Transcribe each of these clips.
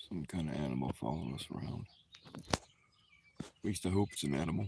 Some kind of animal following us around. At least I hope it's an animal.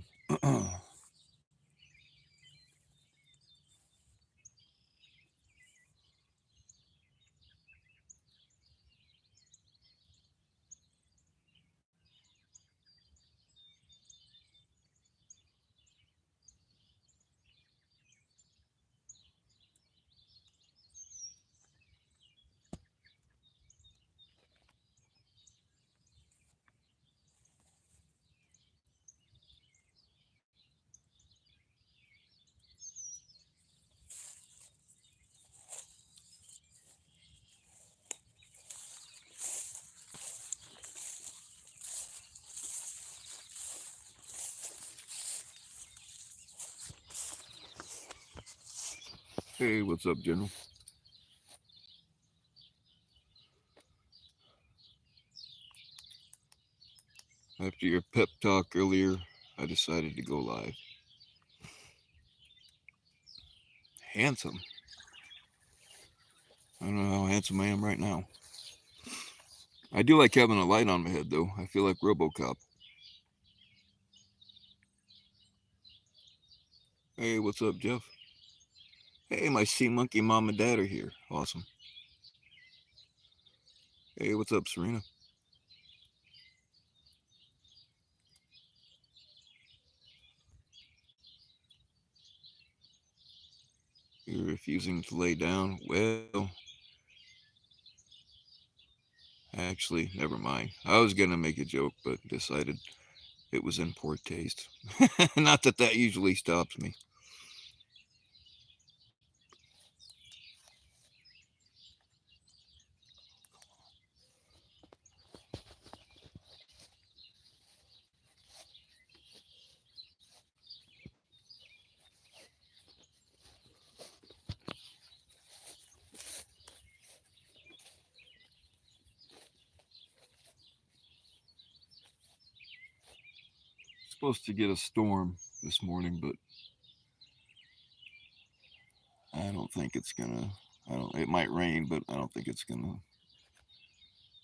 Hey, what's up, General? After your pep talk earlier, I decided to go live. Handsome. I don't know how handsome I am right now. I do like having a light on my head, though. I feel like RoboCop. Hey, what's up, Jeff? Hey, my sea monkey mom and dad are here. Awesome. Hey, what's up, Serena? You're refusing to lay down? Well, actually, never mind. I was gonna make a joke, but decided it was in poor taste. Not that that usually stops me. Supposed to get a storm this morning, but I don't think it's gonna. I don't. It might rain, but I don't think it's gonna.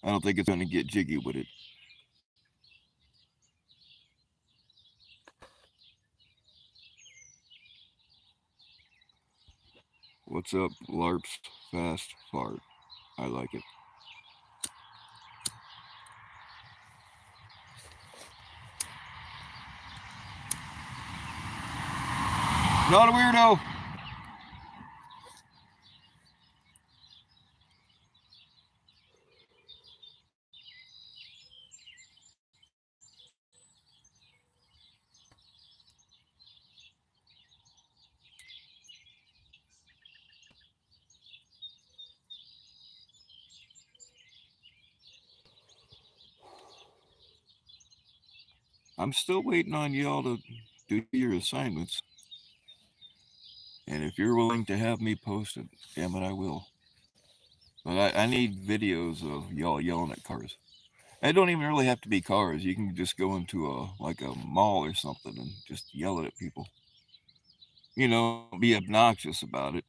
I don't think it's gonna get jiggy with it. What's up, LARPs? Fast fart. I like it. Not a weirdo. I'm still waiting on y'all to do your assignments. And if you're willing to have me post it, damn it, I will. But I need videos of y'all yelling at cars. It don't even really have to be cars. You can just go into a mall or something and just yell it at people. Be obnoxious about it.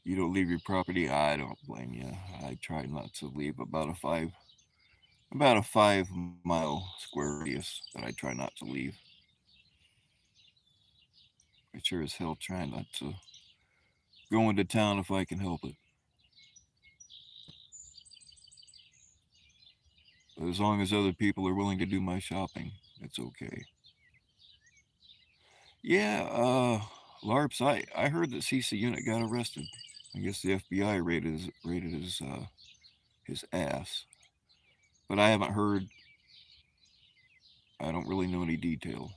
You don't leave your property. I don't blame you. I try not to leave about a 5 mile square radius that I try not to leave. I sure as hell try not to go into town if I can help it. But as long as other people are willing to do my shopping, it's okay. Yeah, LARPs. I heard that CC Unit got arrested. I guess the FBI raided his ass, but I haven't heard. I don't really know any detail.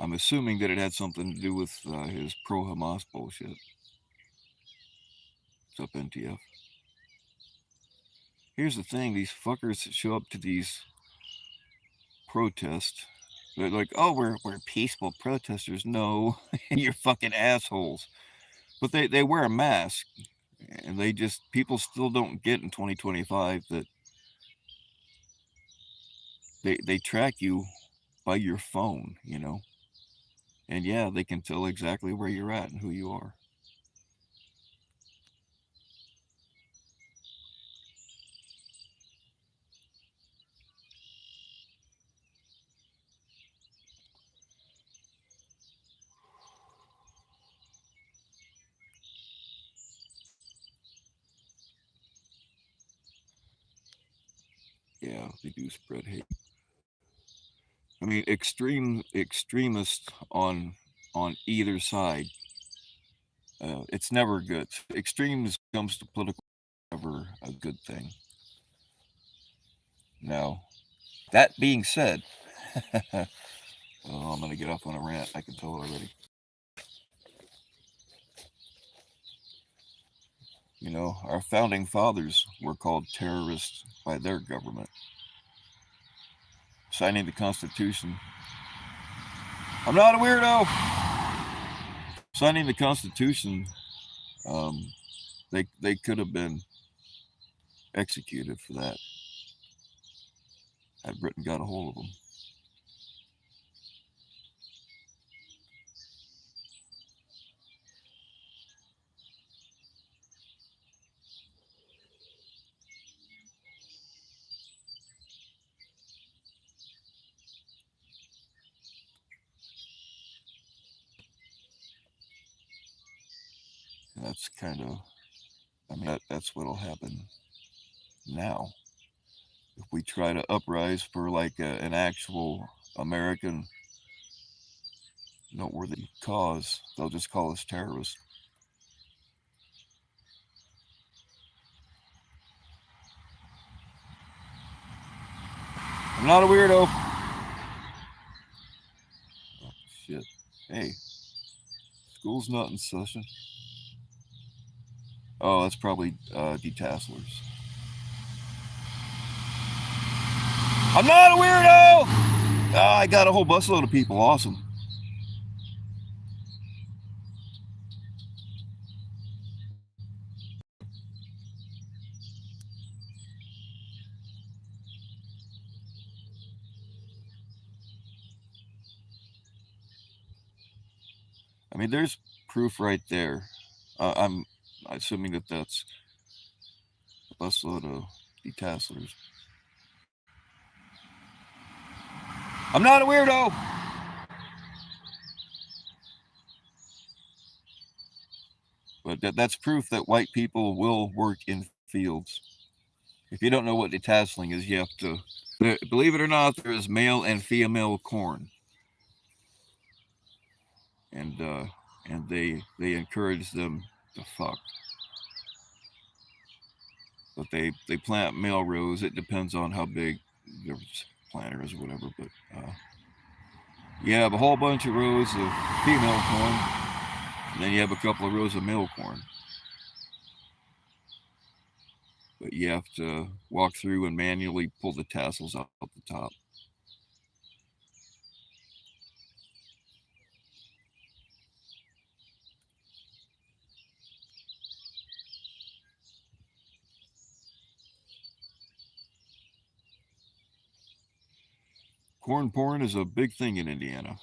I'm assuming that it had something to do with his pro Hamas bullshit. What's up, NTF? Here's the thing: these fuckers that show up to these protests They're like, oh, we're peaceful protesters. No, you're fucking assholes. But they wear a mask, and they just people still don't get in 2025 that they track you by your phone, you know. And yeah, they can tell exactly where you're at and who you are. Yeah, they do spread hate. I mean, extremists on either side. It's never good. Extremes comes to political never a good thing. Now, that being said, oh, I'm gonna get off on a rant. I can tell already. You know, our founding fathers were called terrorists by their government. Signing the Constitution. I'm not a weirdo. Signing the Constitution, um, they could have been executed for that had Britain got a hold of them. And that's kind of, I mean, that's what'll happen now if we try to uprise for like an actual American noteworthy cause. They'll just call us terrorists. I'm not a weirdo. Oh, shit. Hey, school's not in session. Oh, that's probably detasselers. I'm not a weirdo! Oh, I got a whole busload of people. Awesome. I mean, there's proof right there. I'm assuming that that's a busload of detasselers. I'm not a weirdo! But that's proof that white people will work in fields. If you don't know what detasseling is, you have to. Believe it or not, there is male and female corn, and uh, and they encourage them to fuck. But they plant male rows. It depends on how big their planter is or whatever. But you have a whole bunch of rows of female corn, and then you have a couple of rows of male corn. But you have to walk through and manually pull the tassels out the top. Corn porn is a big thing in Indiana.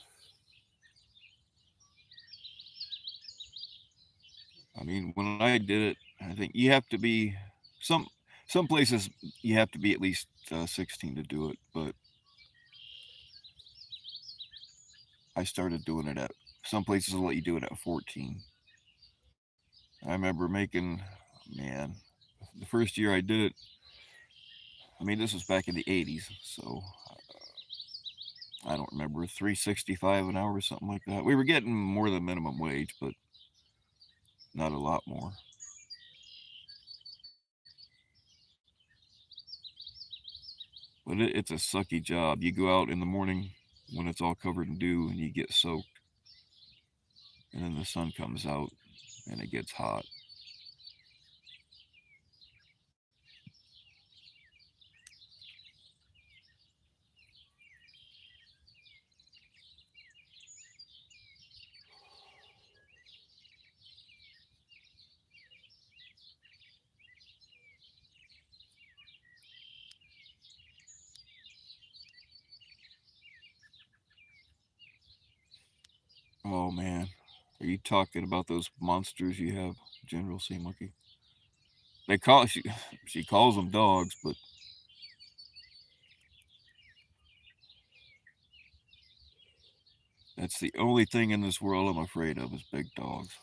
I mean, when I did it, I think you have to be some some places you have to be at least 16 to do it, but I started doing it at some places will let you do it at 14. I remember making, man, the first year I did it. I mean, this was back in the 80s, so I don't remember 365 an hour or something like that. We were getting more than minimum wage, but not a lot more. But it's a sucky job. You go out in the morning when it's all covered in dew and you get soaked, and then the sun comes out and it gets hot. Oh man, are you talking about those monsters you have, General Sea Monkey? They call she calls them dogs, but that's the only thing in this world I'm afraid of is big dogs.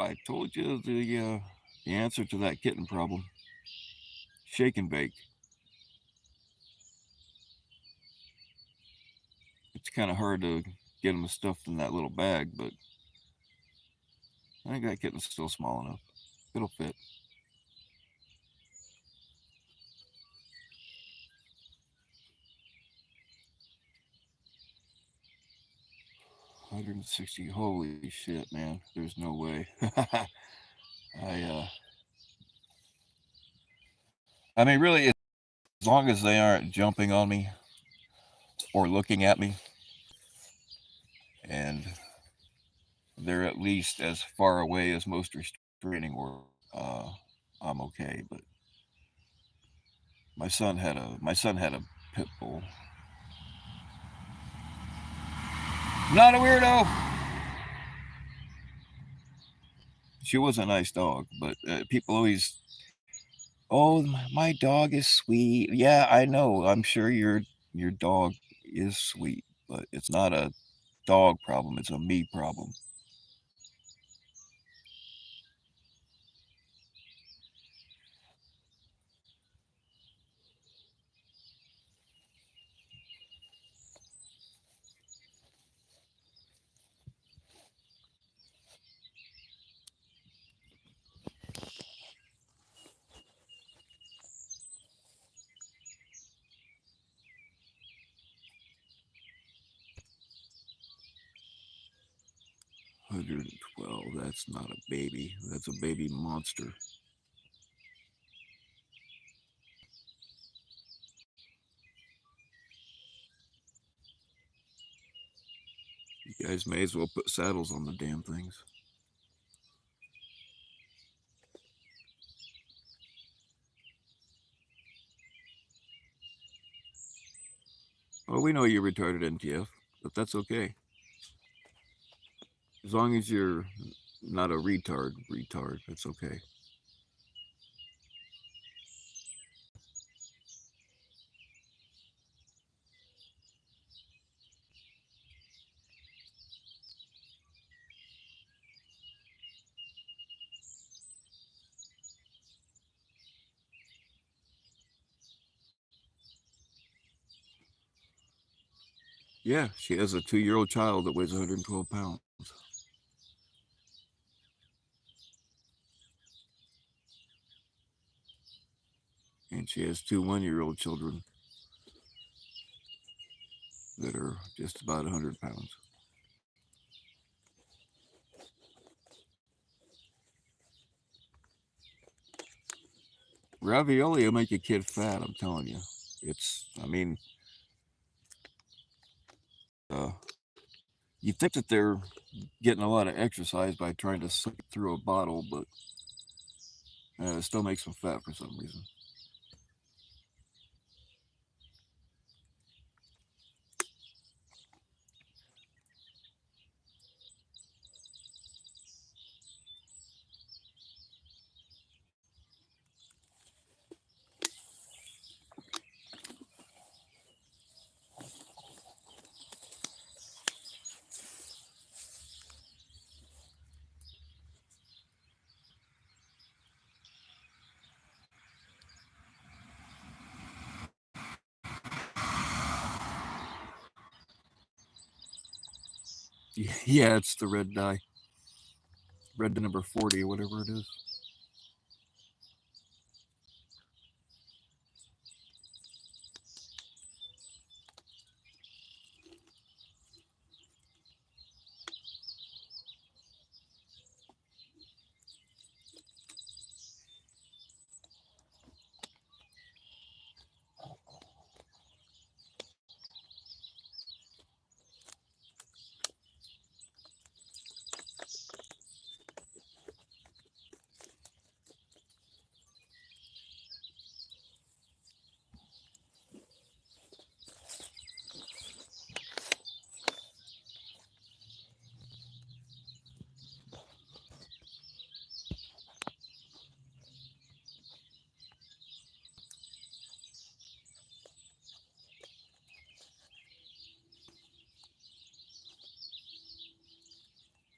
I told you the answer to that kitten problem. Shake and bake. It's kind of hard to get them stuffed in that little bag, but I think that kitten's still small enough. It'll fit. 160. Holy shit, man! There's no way. I I mean, really, as long as they aren't jumping on me or looking at me, and they're at least as far away as most restraining order, uh, I'm okay. But my son had a pit bull. Not a weirdo. She was a nice dog, but people always, oh, my dog is sweet. Yeah, I know. I'm sure your dog is sweet, but it's not a dog problem. It's a me problem. 112. That's not a baby. That's a baby monster. You guys may as well put saddles on the damn things. Oh, we know you're retarded, NTF, but that's okay. As long as you're not a retard, it's okay. Yeah, she has a 2-year-old child that weighs 112 pounds. And she has two 1-year-old children that are just about 100 pounds. Ravioli will make a kid fat, I'm telling you. I mean, uh, you think that they're getting a lot of exercise by trying to suck it through a bottle, but it still makes them fat for some reason. Yeah, it's the red dye. Red number 40 or whatever it is.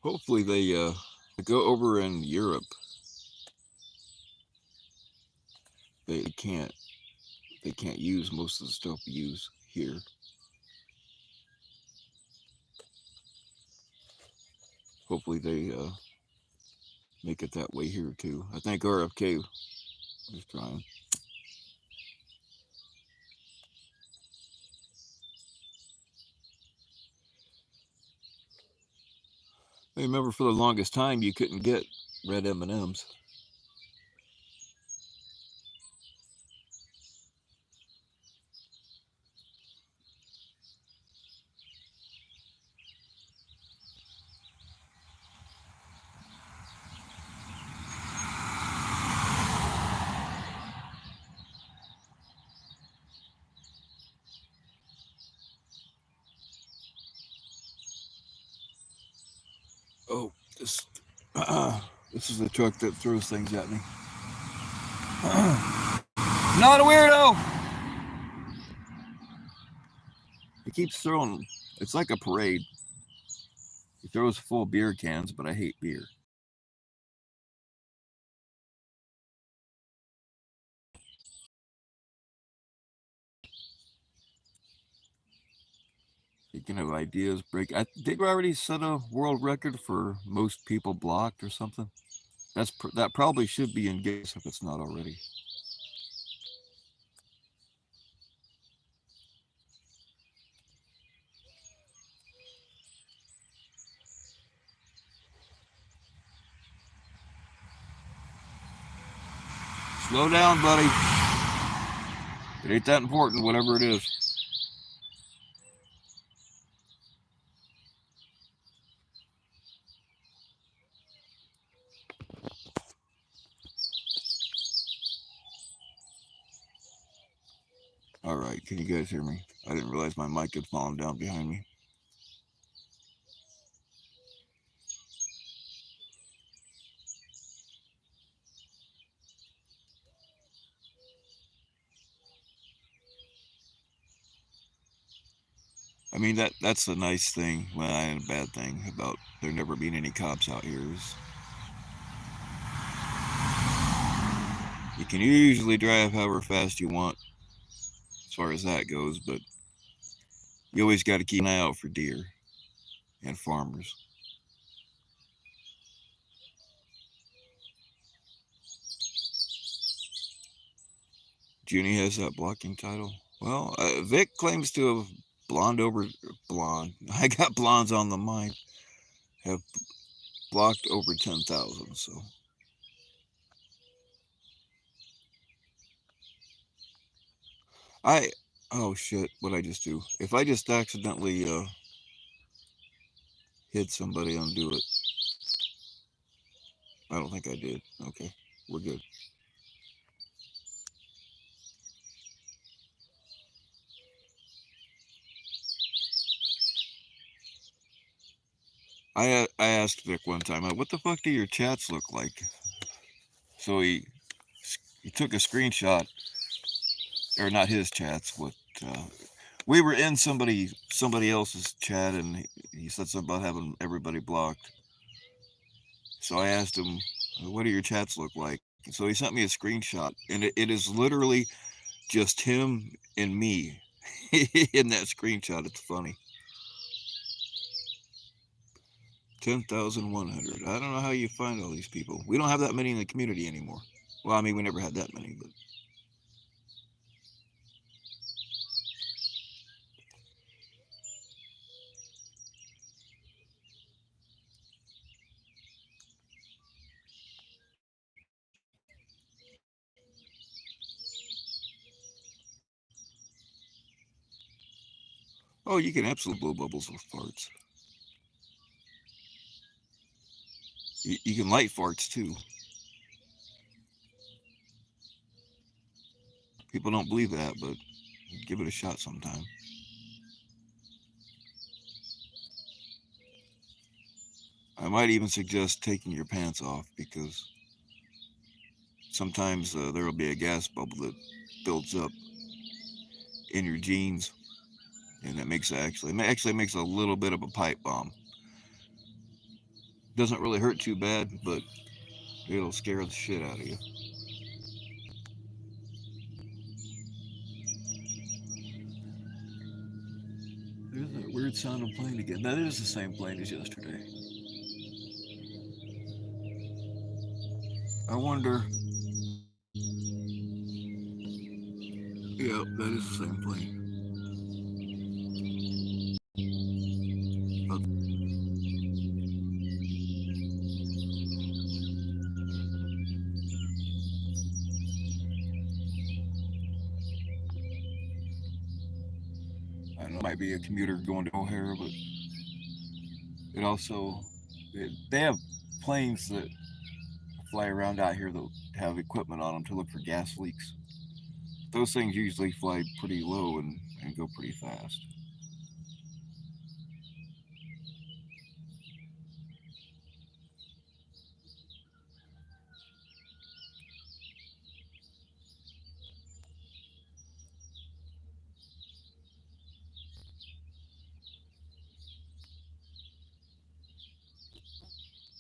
Hopefully they go over in Europe. They can't use most of the stuff we use here. Hopefully they make it that way here too. I think RFK was trying. I remember for the longest time you couldn't get red M&Ms. Oh, this this is the truck that throws things at me. Not a weirdo. He keeps throwing. It's like a parade. He throws full beer cans, but I hate beer. Speaking of ideas, did we already set a world record for most people blocked or something? That probably should be in Guinness if it's not already. Slow down, buddy. It ain't that important, whatever it is. All right, can you guys hear me? I didn't realize my mic had fallen down behind me. I mean that's the nice thing, well, and a bad thing about there never being any cops out here is you can usually drive however fast you want as far as that goes, but you always got to keep an eye out for deer and farmers. Junie has that blocking title. Well, Vic claims to have blonde over blonde. I got blondes on the mind. Have blocked over 10,000. So I oh shit, what I just do? If I just accidentally hit somebody, undo it. I don't think I did. Okay, we're good. I asked Vic one time, what the fuck do your chats look like? So he took a screenshot, or not his chats, but we were in somebody else's chat, and he said something about having everybody blocked. So I asked him, what do your chats look like? So he sent me a screenshot, and it is literally just him and me in that screenshot. It's funny. 10,100. I don't know how you find all these people. We don't have that many in the community anymore. Well, I mean, we never had that many, but. Oh, you can absolutely blow bubbles with farts. You can light farts too. People don't believe that, but give it a shot sometime. I might even suggest taking your pants off because sometimes there will be a gas bubble that builds up in your jeans, and that makes it actually makes a little bit of a pipe bomb. Doesn't really hurt too bad, but it'll scare the shit out of you. There's that weird sound of plane again. That is the same plane as yesterday. I wonder. Yeah, that is the same plane. But I don't know. It might be a commuter going to O'Hare, but it also they have planes that fly around out here that have equipment on them to look for gas leaks. Those things usually fly pretty low and go pretty fast.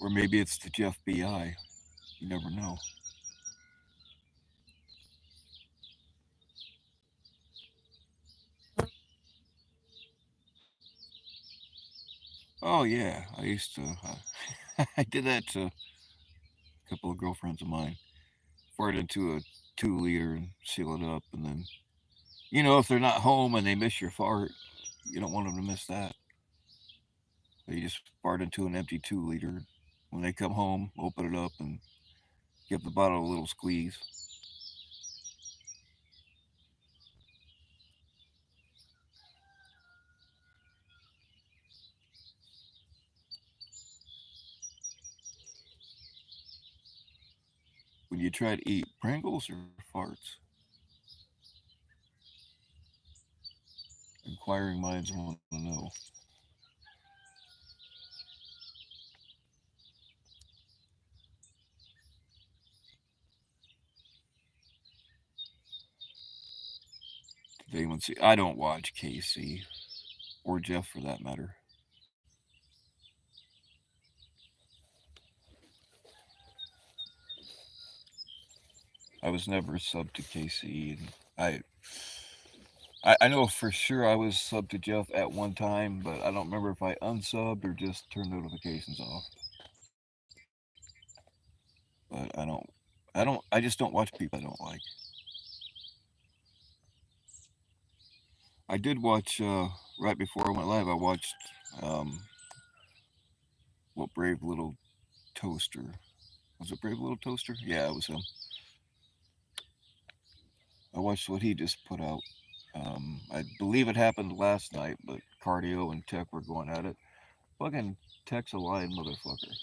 Or maybe it's the FBI. You never know. Oh yeah, I used to. I did that to a couple of girlfriends of mine. Fart into a 2 liter and seal it up, and then if they're not home and they miss your fart, you don't want them to miss that. So you just fart into an empty 2 liter. When they come home, open it up and give the bottle a little squeeze. When you try to eat Pringles or farts, inquiring minds want to know. Did anyone see? I don't watch KC or Jeff for that matter. I was never sub to KC, and I know for sure I was sub to Jeff at one time, but I don't remember if I unsubbed or just turned notifications off. But I just don't watch people I don't like. I did watch right before I went live. I watched um, what Brave Little Toaster was it? Brave Little Toaster? Yeah, it was him. I watched what he just put out. I believe it happened last night, but Cardio and Tech were going at it. Fucking Tech's a lying motherfucker.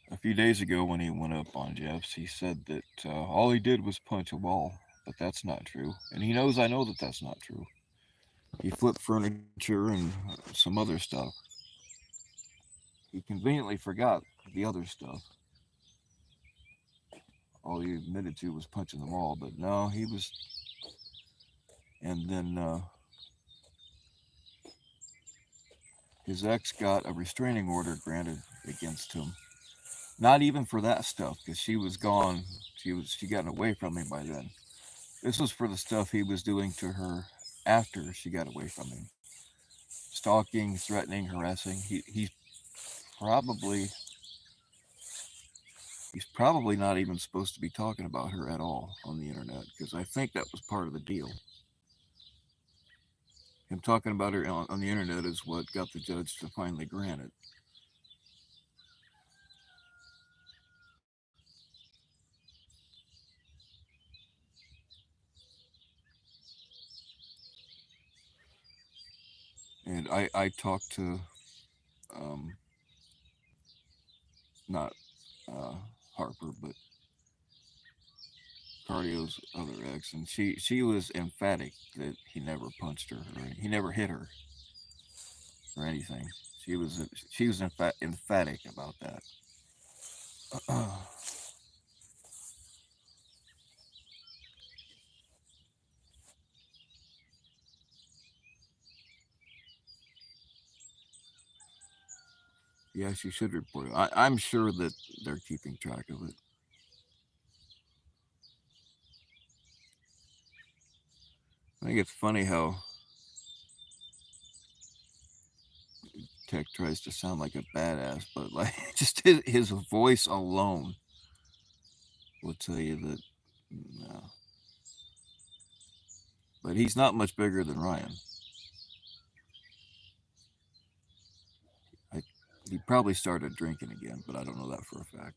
A few days ago, when he went up on Jeff's, he said that all he did was punch a wall, but that's not true. And he knows I know that that's not true. He flipped furniture and some other stuff. He conveniently forgot the other stuff. All he admitted to was punching the wall, but no, he was. And then his ex got a restraining order granted against him. Not even for that stuff, because she was gone. She gotten away from him by then. This was for the stuff he was doing to her after she got away from him. Stalking, threatening, harassing. Probably he's probably not even supposed to be talking about her at all on the internet, because I think that was part of the deal. Him talking about her on the internet is what got the judge to finally grant it. And I talked to um, not Harper, but Cardio's other ex, and she was emphatic that he never punched her or he never hit her or anything. She was emphatic about that. Yes, you should report it. I'm sure that they're keeping track of it. I think it's funny how Tech tries to sound like a badass, but like just his voice alone will tell you that no. But he's not much bigger than Ryan. I, he probably started drinking again, but I don't know that for a fact.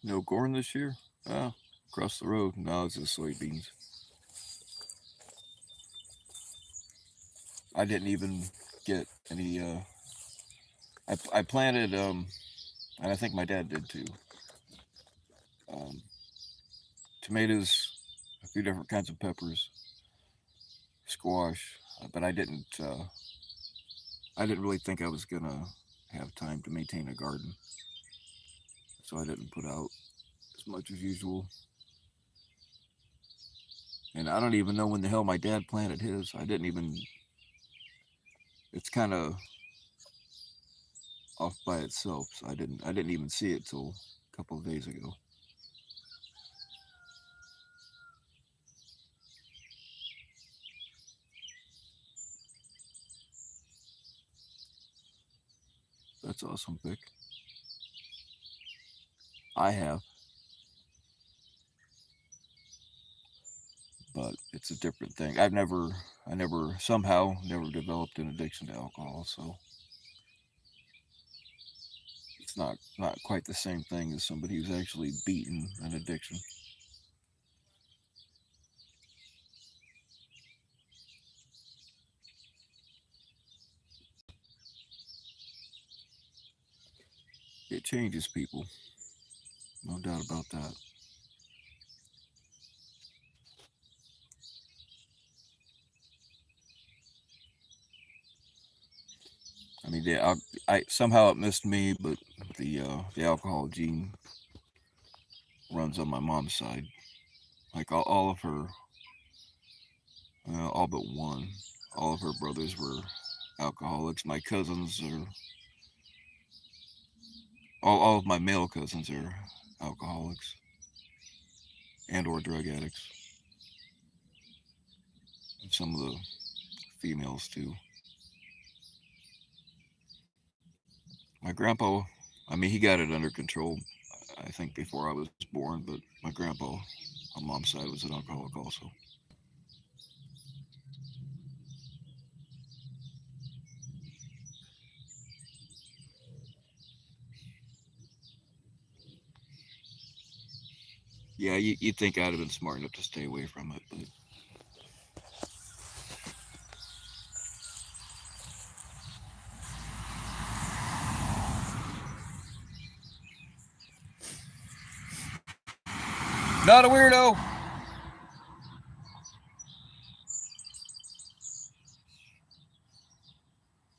No corn this year? Oh, across the road. No, it's just soybeans. I didn't even get any. I planted, and I think my dad did too. Um, Tomatoes, a few different kinds of peppers, squash, but I didn't. I didn't really think I was gonna have time to maintain a garden, so I didn't put out as much as usual. And I don't even know when the hell my dad planted his. I didn't even. It's kind of off by itself, so I didn't. I didn't even see it till a couple of days ago. That's awesome, Vic. I have, but it's a different thing. I never, somehow, never developed an addiction to alcohol, so it's not quite the same thing as somebody who's actually beaten an addiction. It changes people, no doubt about that. I mean, I somehow it missed me, but the alcohol gene runs on my mom's side. Like all of her, all but one, all of her brothers were alcoholics. My cousins are all of my male cousins are alcoholics and or drug addicts, and some of the females too. My grandpa, I mean, he got it under control. I think before I was born, but my grandpa on mom's side was an alcoholic also. Yeah, you'd think I'd have been smart enough to stay away from it, but not a weirdo.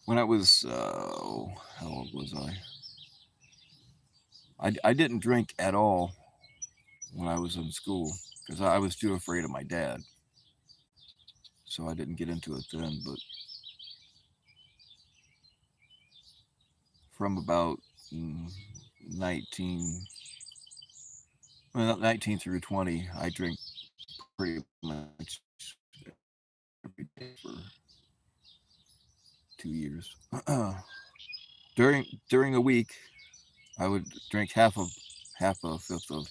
When I was, how old was I? I didn't drink at all when I was in school because I was too afraid of my dad, so I didn't get into it then. But from about mm, 19, well, 19 through 20, I drink pretty much every day for 2 years. During a week, I would drink half a fifth of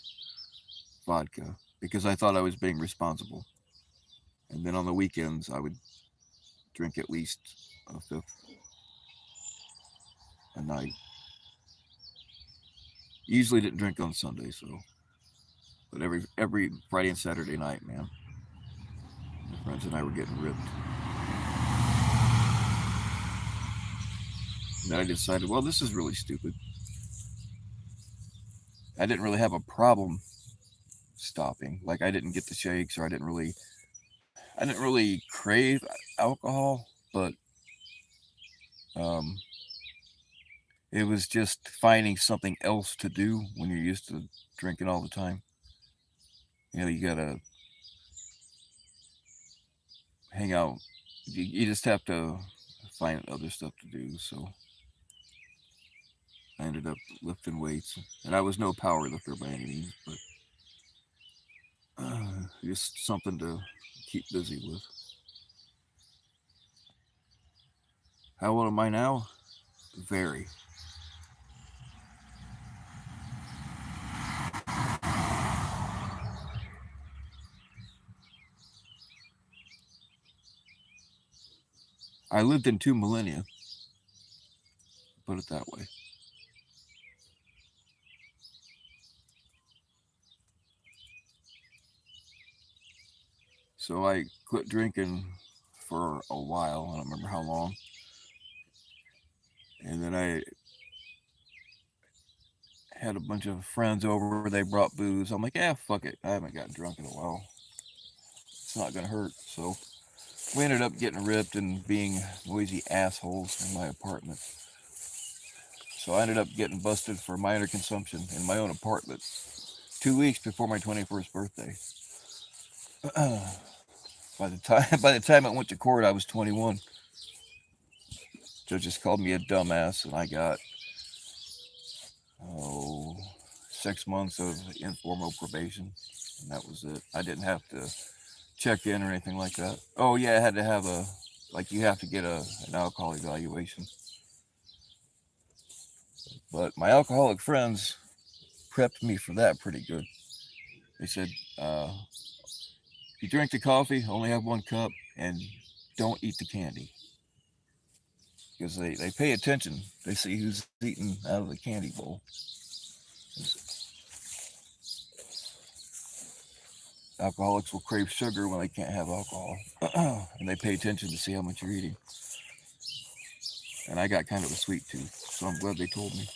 vodka because I thought I was being responsible. And then on the weekends, I would drink at least a fifth a night. Usually didn't drink on Sunday, so but every Friday and Saturday night, man, my friends and I were getting ripped. And then I decided, well, this is really stupid. I didn't really have a problem stopping. Like I didn't get the shakes, or I didn't really crave alcohol, but um, it was just finding something else to do when you're used to drinking all the time. You gotta hang out. You just have to find other stuff to do. So I ended up lifting weights, and I was no power lifter by any means, but just something to keep busy with. How old am I now? Very. I lived in 2 millennia, put it that way. So I quit drinking for a while. I don't remember how long. And then I had a bunch of friends over. They brought booze. I'm like, yeah, fuck it. I haven't gotten drunk in a while. It's not gonna hurt. So we ended up getting ripped and being noisy assholes in my apartment. So I ended up getting busted for minor consumption in my own apartment 2 weeks before my 21st birthday. By the time I went to court, I was 21. Judge just called me a dumbass, and I got oh 6 months of informal probation, and that was it. I didn't have to check in or anything like that. Oh yeah, I had to have you have to get an alcohol evaluation. But my alcoholic friends prepped me for that pretty good. They said, if you drink the coffee, only have 1 cup, and don't eat the candy because they pay attention. They see who's eating out of the candy bowl. Alcoholics will crave sugar when they can't have alcohol, and they pay attention to see how much you're eating. And I got kind of a sweet tooth, so I'm glad they told me.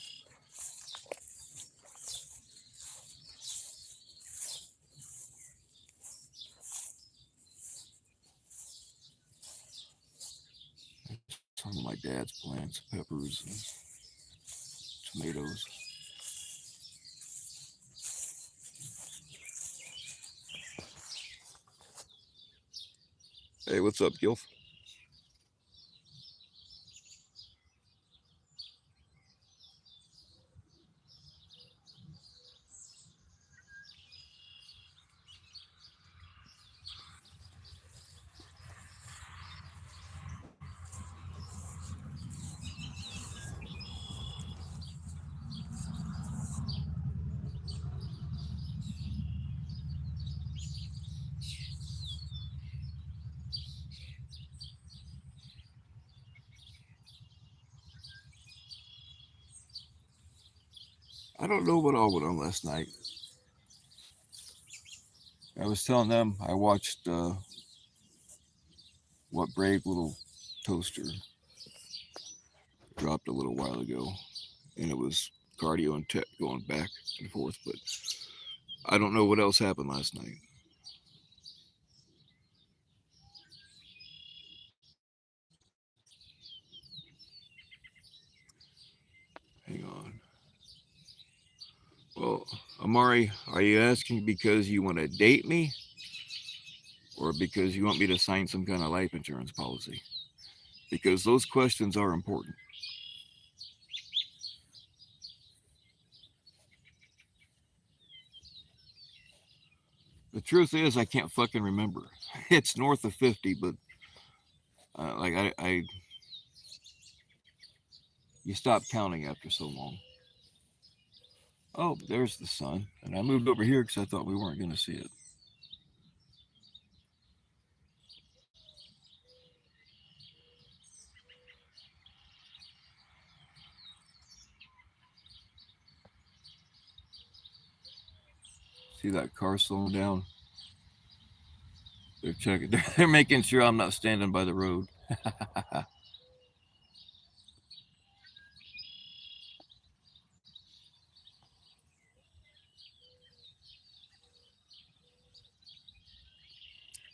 Some of my dad's plants, peppers and tomatoes. Hey, what's up, Gilf? I don't know what all went on last night. I was telling them I watched What Brave Little Toaster dropped a little while ago, and it was cardio and tech going back and forth, but I don't know what else happened last night. Hang on. Well, Amari, are you asking because you want to date me or because you want me to sign some kind of life insurance policy? Because those questions are important. The truth is, I can't fucking remember. It's north of 50, but like you stop counting after so long. Oh, there's the sun, and I moved over here because I thought we weren't going to see it. See that car slowing down? They're checking. They're making sure I'm not standing by the road.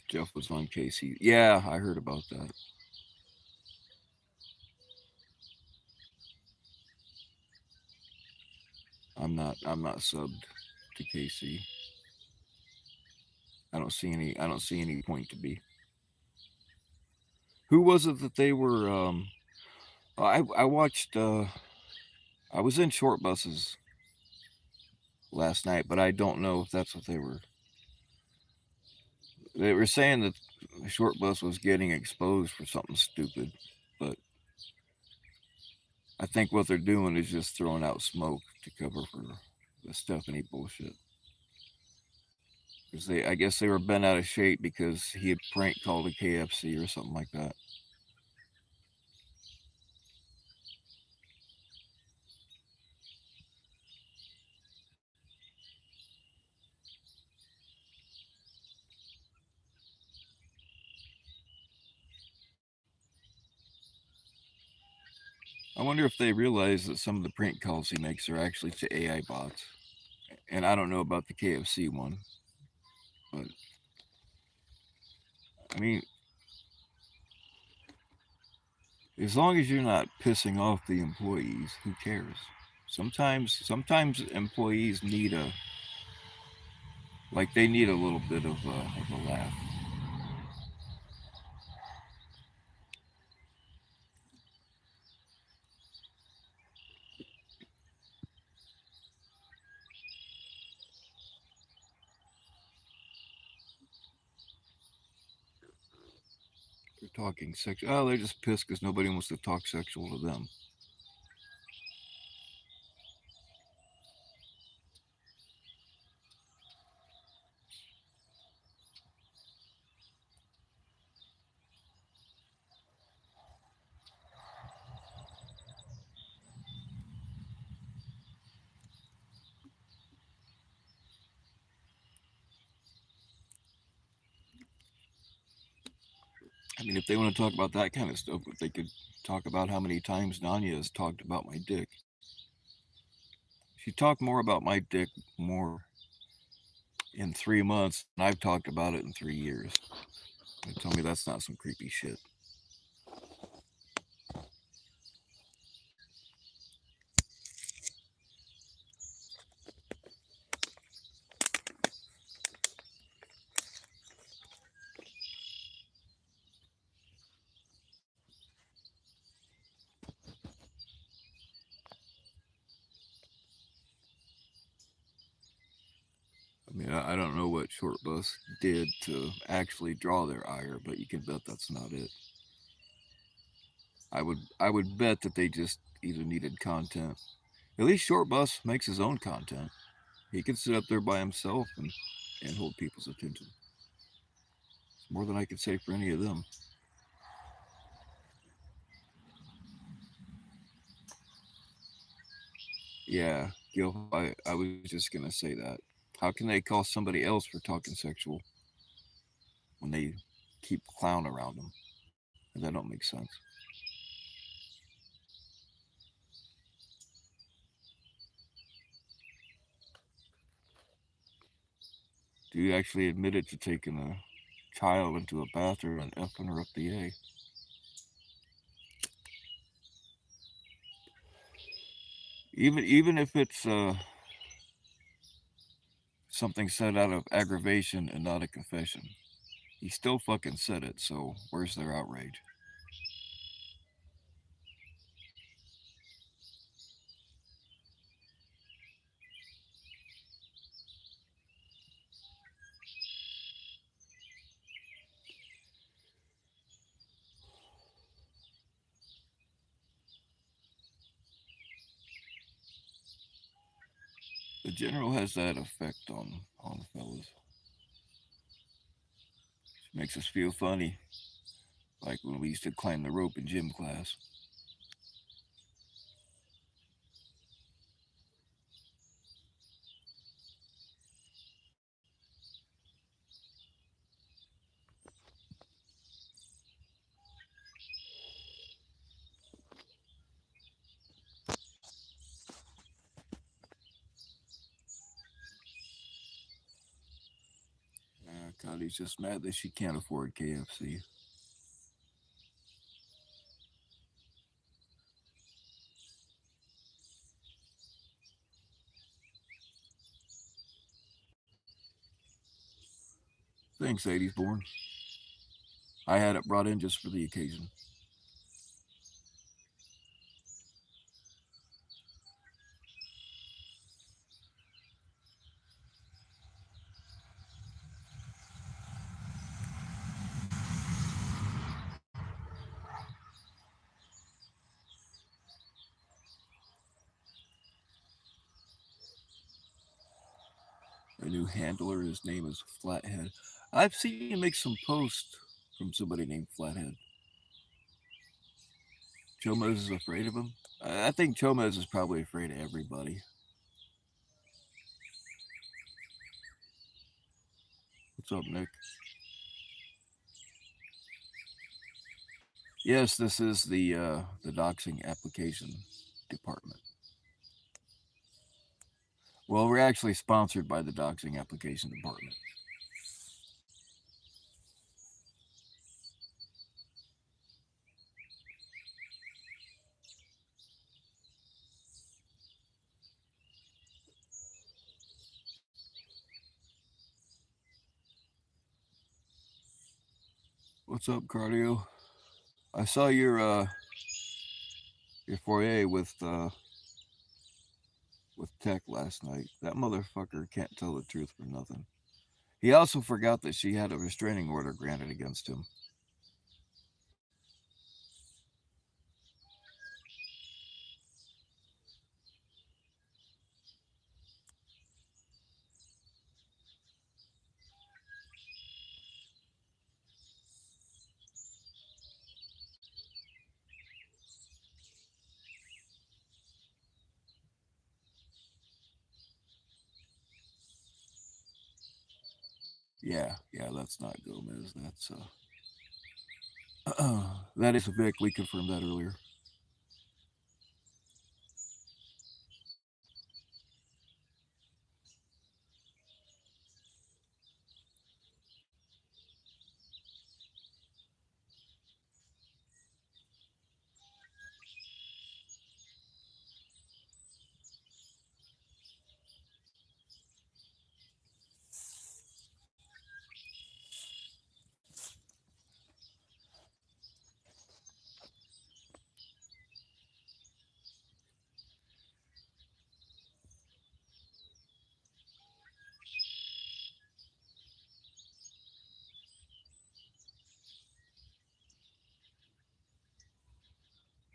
Jeff was on Casey. Yeah, I heard about that. I'm not subbed to KC. I don't see any. I don't see any point to be. Who was it that they were? I watched. I was in short buses last night, but I don't know if that's what they were. They were saying that the short bus was getting exposed for something stupid, but I think what they're doing is just throwing out smoke to cover for the Stephanie bullshit. Because I guess they were bent out of shape because he had prank called a KFC or something like that. I wonder if they realize that some of the prank calls he makes are actually to AI bots. And I don't know about the KFC one, but I mean, as long as you're not pissing off the employees, who cares? Sometimes employees need a like they need a little bit of a laugh. They're talking sexual. Oh, they're just pissed because nobody wants to talk sexual to them. I mean, if they want to talk about that kind of stuff, if they could talk about how many times Nanya has talked about my dick. She talked more about my dick more in 3 months than I've talked about it in 3 years. They tell me that's not some creepy shit. I mean, I don't know what Short Bus did to actually draw their ire, but you can bet that's not it. I would bet that they just either needed content. At least Short Bus makes his own content. He can sit up there by himself and hold people's attention. It's more than I could say for any of them. Yeah, Gil, I was just gonna say that. How can they call somebody else for talking sexual when they keep clown around them? That don't make sense. Dude actually admitted to taking a child into a bathroom and effing her up the A. Even if it's something said out of aggravation and not a confession, he still fucking said it. So where's their outrage? The general has that effect on fellas. It makes us feel funny, like when we used to climb the rope in gym class. Connie's just mad that she can't afford KFC. Thanks, 80s born. I had it brought in just for the occasion. A new handler, his name is Flathead. I've seen him make some posts from somebody named Flathead. Chomez is afraid of him. I think Chomez is probably afraid of everybody. What's up, Nick? Yes, this is the doxing application department. Well, we're actually sponsored by the doxing application department. What's up, cardio? I saw your foyer with Tech last night. That motherfucker can't tell the truth for nothing. He also forgot that she had a restraining order granted against him. Yeah, that's not Gomez. That is Vic. We confirmed that earlier.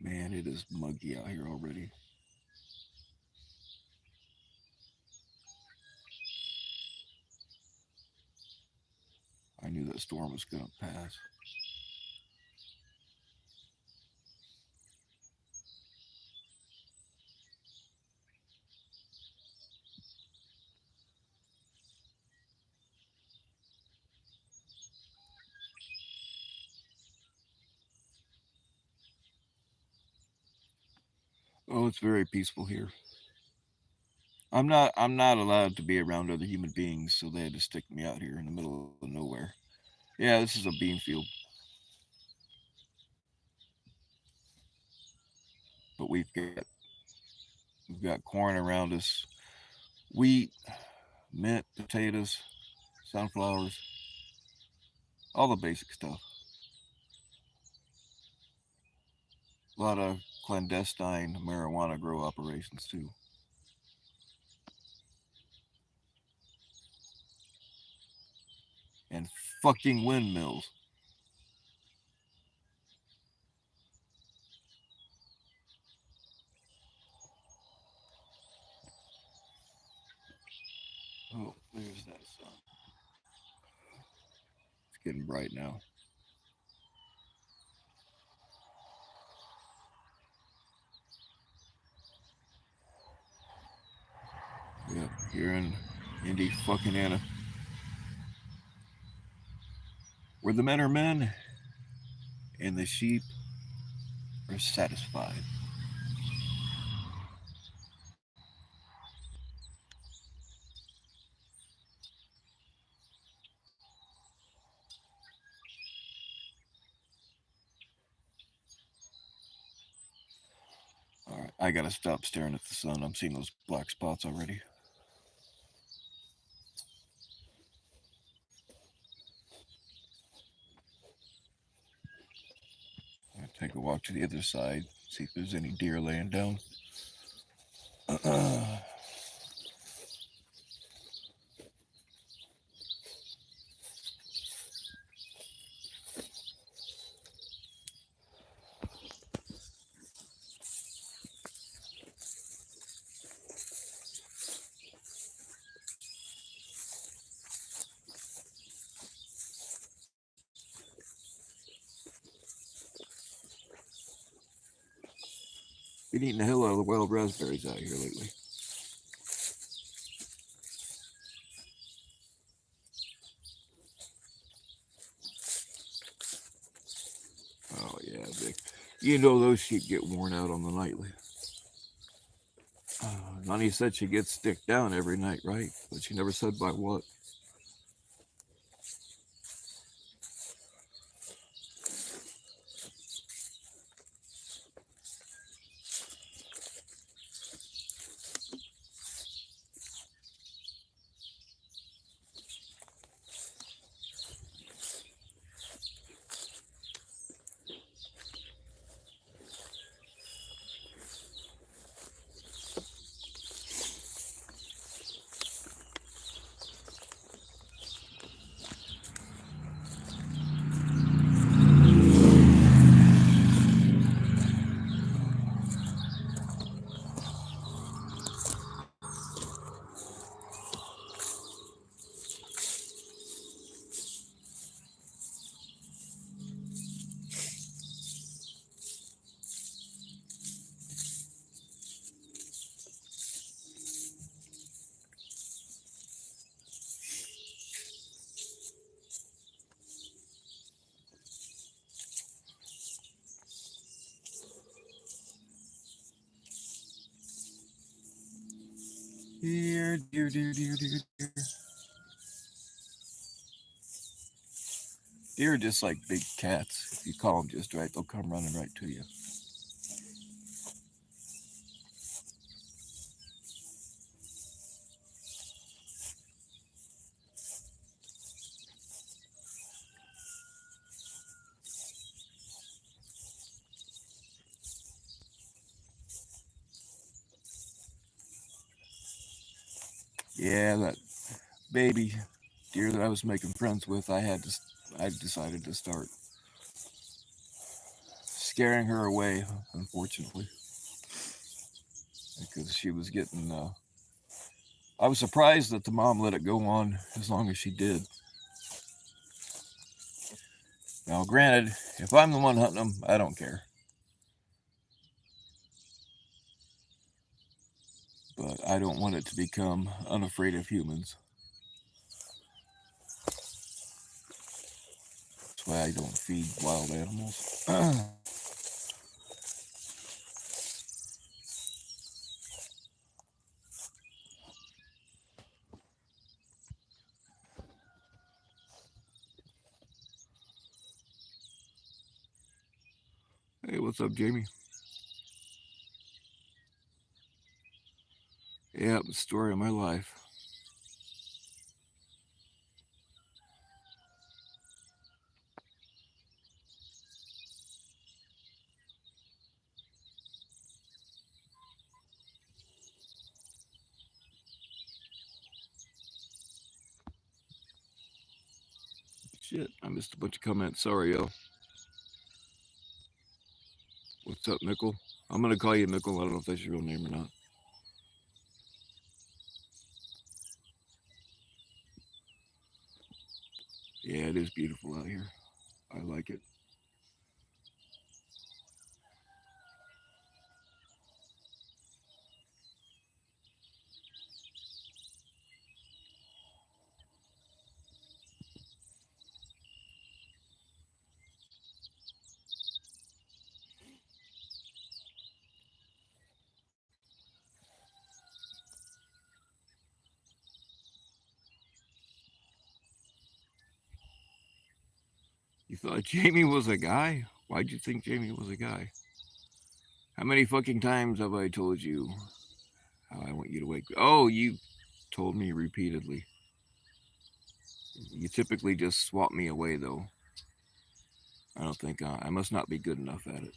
Man, it is muggy out here already. I knew that storm was gonna pass. Oh, it's very peaceful here. I'm not allowed to be around other human beings, so they had to stick me out here in the middle of nowhere. Yeah, this is a bean field, but we've got corn around us, wheat, mint, potatoes, sunflowers, all the basic stuff. A lot of clandestine marijuana grow operations too, and fucking windmills. sun. It's getting bright now. Yep, here in Indy fucking Anna, where the men are men and the sheep are satisfied. All right, I gotta stop staring at the sun. I'm seeing those black spots already. I'll take a walk to the other side, see if there's any deer laying down. Been eating the hell out of the wild raspberries out here lately. Oh yeah, Vic. You know those sheep get worn out on the nightly. Nani said she gets stick down every night, right? But she never said by what. Dear, dear, dear, dear, dear, dear. Deer are just like big cats. If you call them just right, they'll come running right to you. Yeah, that baby deer that I was making friends with, I decided to start scaring her away, unfortunately, because she was getting. I was surprised that the mom let it go on as long as she did. Now, granted, if I'm the one hunting them, I don't care. But I don't want it to become unafraid of humans. That's why I don't feed wild animals. Hey, what's up, Jamie? Yeah, the story of my life. Shit, I missed a bunch of comments. Sorry, yo. What's up, Mickle? I'm gonna call you Mickle. I don't know if that's your real name or not. Yeah, it is beautiful out here. I like it. You thought Jamie was a guy? Why'd you think Jamie was a guy? How many fucking times have I told you how I want you to wake? Oh, you told me repeatedly. You typically just swap me away, though. I don't think I must not be good enough at it.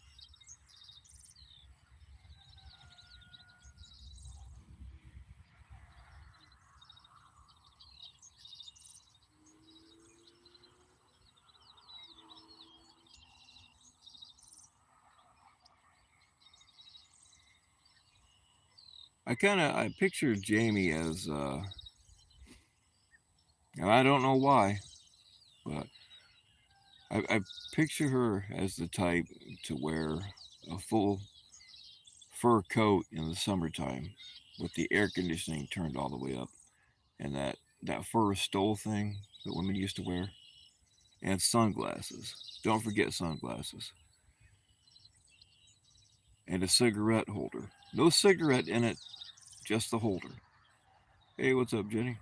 I picture Jamie as and I don't know why, but I picture her as the type to wear a full fur coat in the summertime with the air conditioning turned all the way up and that fur stole thing that women used to wear and sunglasses. Don't forget sunglasses and a cigarette holder. No cigarette in it, just the holder. Hey, what's up, Jenny?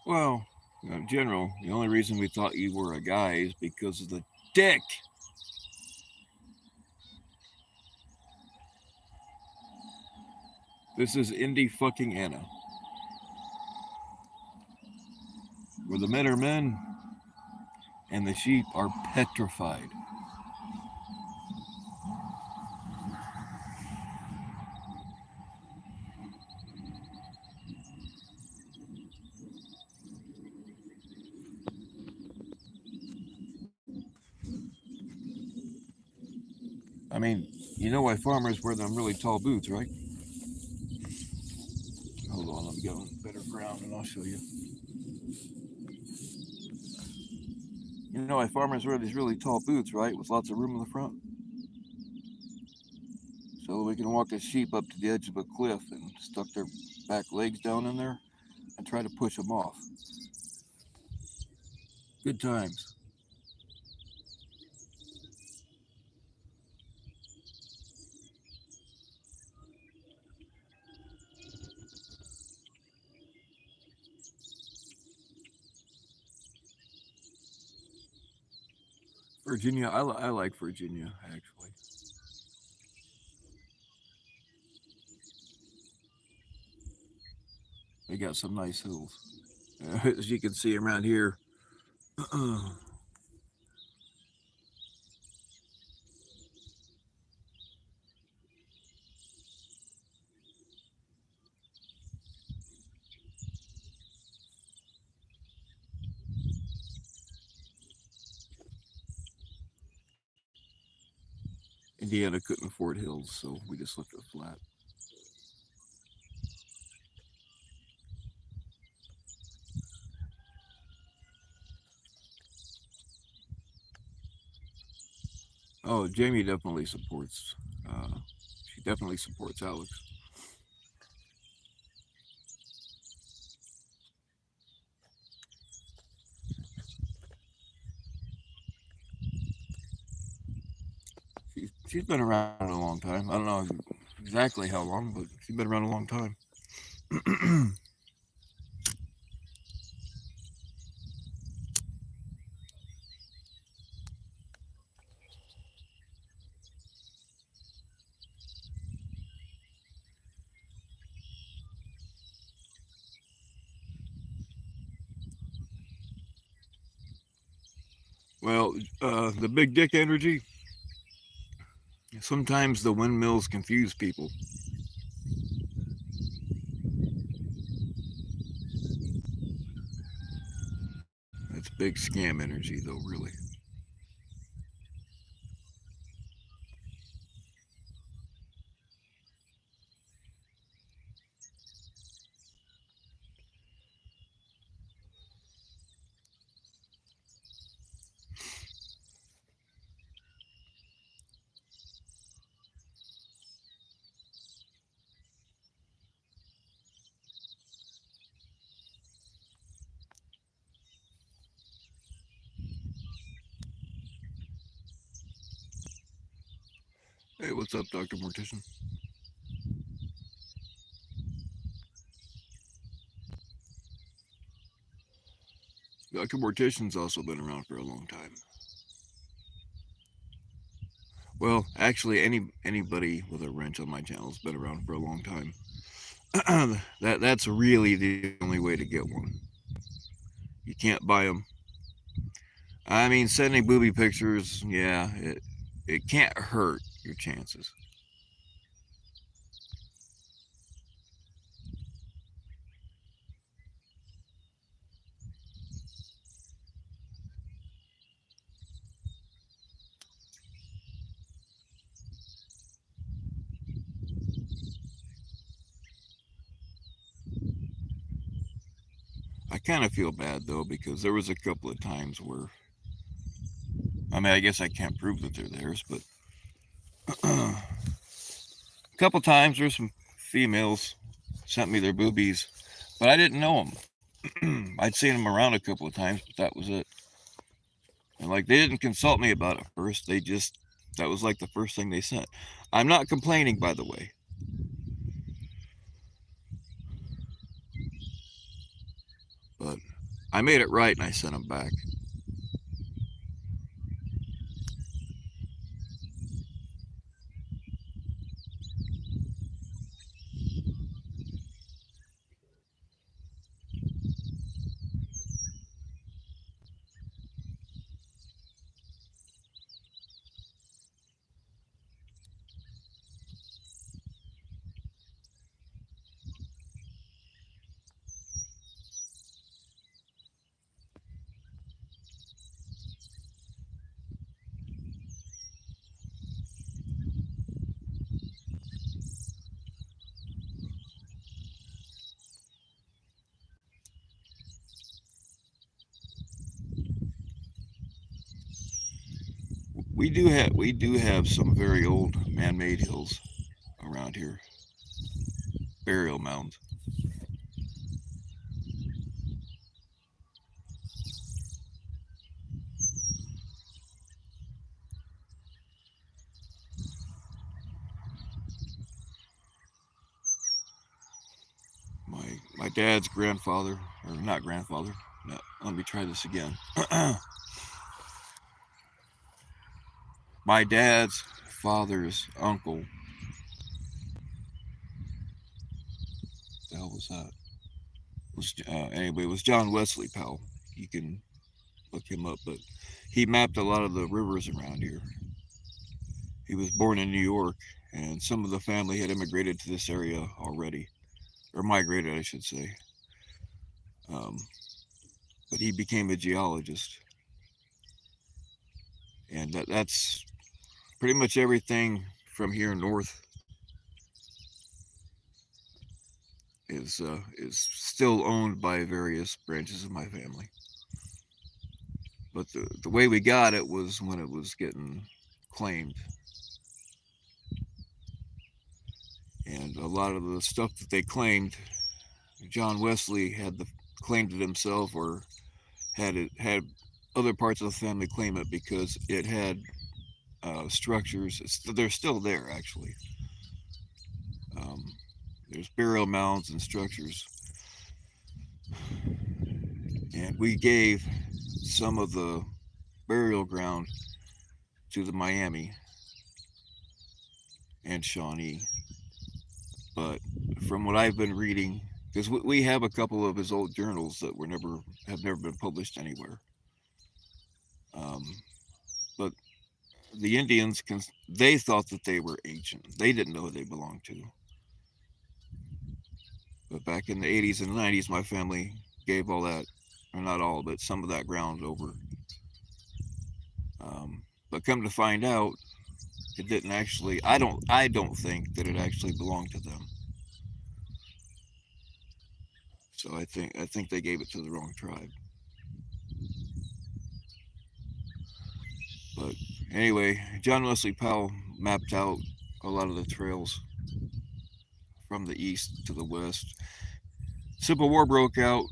Well, in general, the only reason we thought you were a guy is because of the dick. This is Indy fucking Anna, where the men are men and the sheep are petrified. I mean, you know why farmers wear them really tall boots, right? Hold on, let me get on better ground and I'll show you. You know why farmers wear these really tall boots, right? With lots of room in the front? So we can walk a sheep up to the edge of a cliff and stuck their back legs down in there and try to push them off. Good times. Virginia, I like Virginia, actually. They got some nice hills. As you can see around here, Indiana couldn't afford hills, so we just left it flat. Oh, Jamie definitely supports. Uh, she definitely supports Alex. She's been around a long time. I don't know exactly how long, but she's been around a long time. Well, the big dick energy. Sometimes the windmills confuse people. That's big scam energy, though. Really. Hey, what's up, Dr. Mortician? Dr. Mortician's also been around for a long time. Well, actually, anybody with a wrench on my channel has been around for a long time. That's really the only way to get one. You can't buy them. I mean, sending booby pictures, yeah, it can't hurt your chances. I kind of feel bad though because there was a couple of times where, I mean, I guess I can't prove that they're theirs, but a couple times there's some females sent me their boobies, but I didn't know them. I'd seen them around a couple of times, but that was it. And like they didn't consult me about it first. They just that was like the first thing they sent. I'm not complaining, by the way, but I made it right and I sent them back. We do have some very old man-made hills around here, burial mounds. My dad's grandfather, or not grandfather. No, let me try this again. My dad's father's uncle. The hell was that? Was anyway? It was John Wesley Powell. You can look him up, but he mapped a lot of the rivers around here. He was born in New York, and some of the family had immigrated to this area already, or migrated, I should say. Um, but he became a geologist, and that's pretty much everything from here north is still owned by various branches of my family. But the way we got it was when it was getting claimed, and a lot of the stuff that they claimed, John Wesley had the claimed it himself, or had other parts of the family claim it because it had structures. They're still there actually. Um, there's burial mounds and structures, and we gave some of the burial ground to the Miami and Shawnee. But from what I've been reading, because we have a couple of his old journals that were never have never been published anywhere. Um, but the Indians, they thought that they were ancient. They didn't know who they belonged to. But back in the 80s and 90s, my family gave all that, or not all, but some of that ground over. But come to find out, it didn't actually. I don't think that it actually belonged to them. So I think they gave it to the wrong tribe. But anyway, John Wesley Powell mapped out a lot of the trails from the east to the west. Civil War broke out.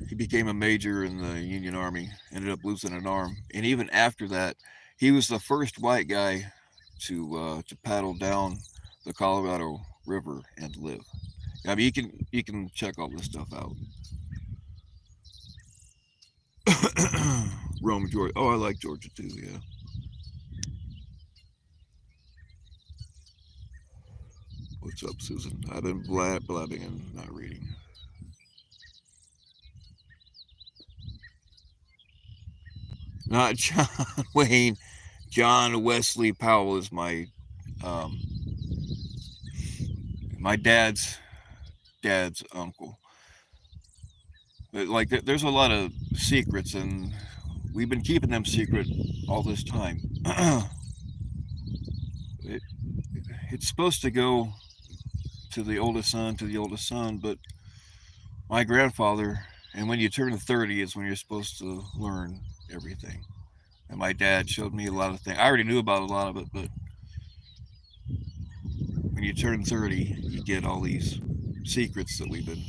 He became a major in the Union Army, ended up losing an arm. And even after that, he was the first white guy to paddle down the Colorado River and live. I mean, you can check all this stuff out. Rome, Georgia. Oh, I like Georgia too. Yeah. What's up, Susan? I've been blabbing and not reading. Not John Wayne. John Wesley Powell is um, my dad's uncle. Like there's a lot of secrets, and we've been keeping them secret all this time. it, it's supposed to go to the oldest son, but my grandfather, and when you turn 30 is when you're supposed to learn everything. And my dad showed me a lot of things. I already knew about a lot of it, but when you turn 30, you get all these secrets that we've been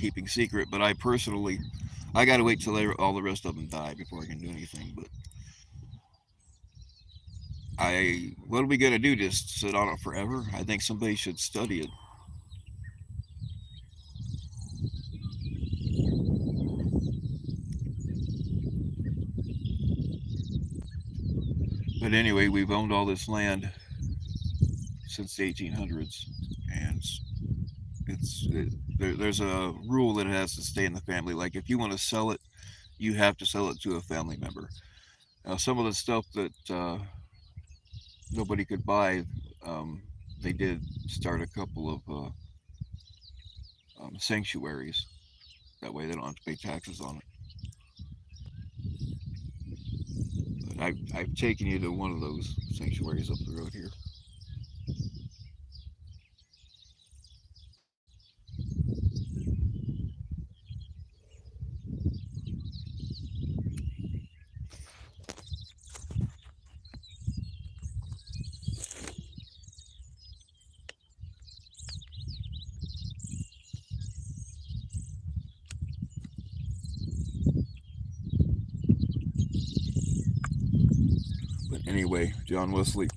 keeping secret. But I got to wait till all the rest of them die before I can do anything. But what are we going to do? Just sit on it forever? I think somebody should study it. But anyway, we've owned all this land since the 1800s, and there's a rule that it has to stay in the family. Like if you want to sell it, you have to sell it to a family member. Now, some of the stuff that nobody could buy, um, they did start a couple of sanctuaries. That way, they don't have to pay taxes on it. But I've taken you to one of those sanctuaries up the road here. But anyway, John Wesley,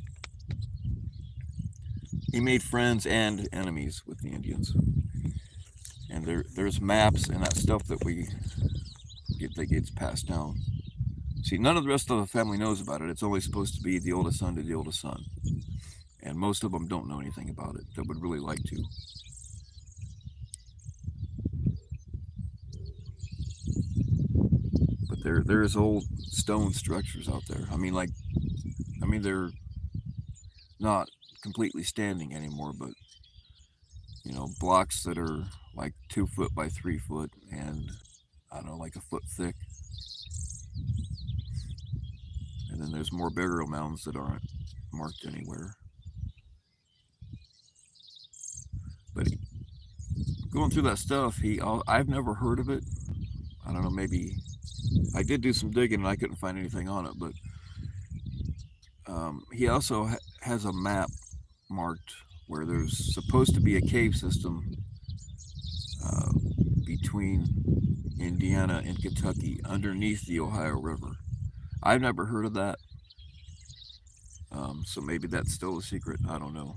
he made friends and enemies with the Indians. And there's maps and that stuff that gets passed down. See, none of the rest of the family knows about it. It's only supposed to be the oldest son to the oldest son, and most of them don't know anything about it. That would really like to. But there's old stone structures out there. They're not completely standing anymore, but blocks that are like 2 foot by 3 foot, and I don't know, like a foot thick. And then there's more burial mounds that aren't marked anywhere. But going through that stuff, I've never heard of it. I don't know, maybe I did do some digging and I couldn't find anything on it, but he also has a map marked where there's supposed to be a cave system uh, between Indiana and Kentucky underneath the Ohio River. I've never heard of that, so maybe that's still a secret. I don't know.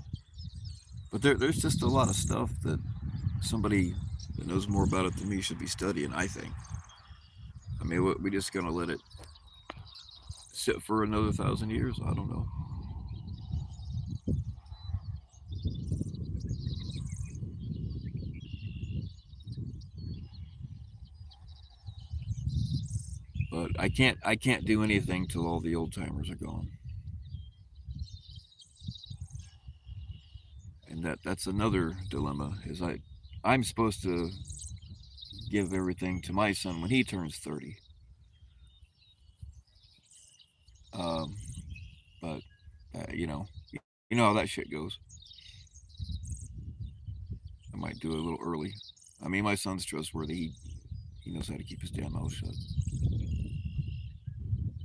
But there's just a lot of stuff that somebody that knows more about it than me should be studying, I think. I mean, we just going to let it sit for another 1,000 years? I don't know. But I can't do anything till all the old timers are gone. And that's another dilemma is I'm supposed to give everything to my son when he turns 30. Um, but you know how that shit goes. I might do it a little early. I mean, my son's trustworthy. He knows how to keep his damn mouth shut.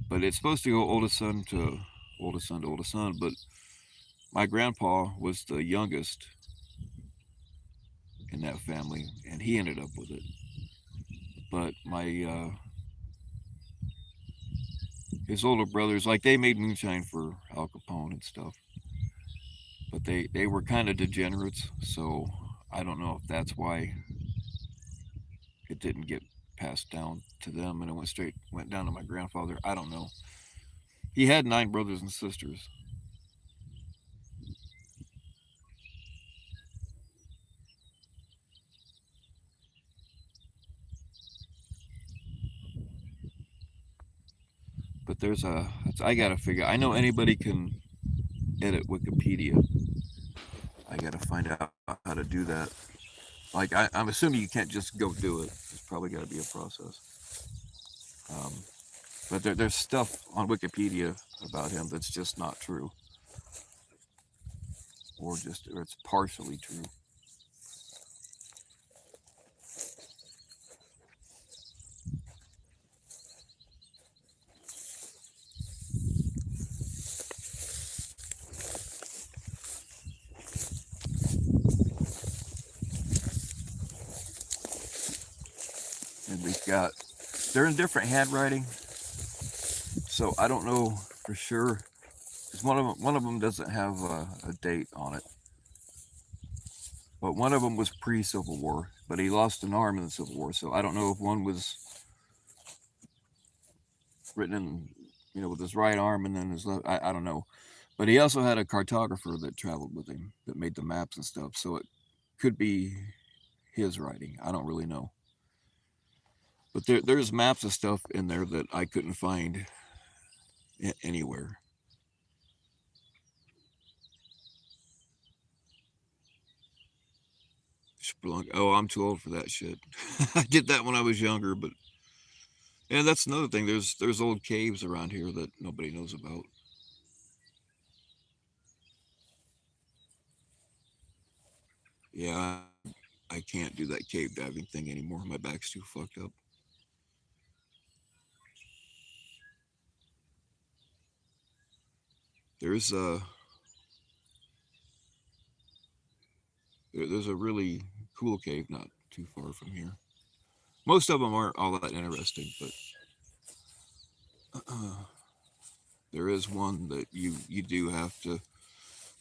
But it's supposed to go oldest son to oldest son to oldest son. But my grandpa was the youngest in that family, and he ended up with it. But his older brothers, like they made moonshine for Al Capone and stuff. but they were kind of degenerates, so I don't know if that's why it didn't get passed down to them and it went down to my grandfather. I don't know. He had 9 brothers and sisters. But I gotta figure. I know anybody can edit Wikipedia. I gotta find out how to do that. Like I'm assuming you can't just go do it. There's probably got to be a process. Um, but there's stuff on Wikipedia about him that's just not true, or it's partially true. And they're in different handwriting, so I don't know for sure. Because one of them doesn't have a date on it, but one of them was pre-Civil War. But he lost an arm in the Civil War, so I don't know if one was written in, with his right arm and then his left. I don't know. But he also had a cartographer that traveled with him that made the maps and stuff. So it could be his writing. I don't really know. But there's maps of stuff in there that I couldn't find anywhere. Splunk. Oh, I'm too old for that shit. I did that when I was younger, but yeah, that's another thing. There's old caves around here that nobody knows about. Yeah, I can't do that cave diving thing anymore. My back's too fucked up. There's a there's a really cool cave not too far from here. Most of them aren't all that interesting, but there is one that you do have to.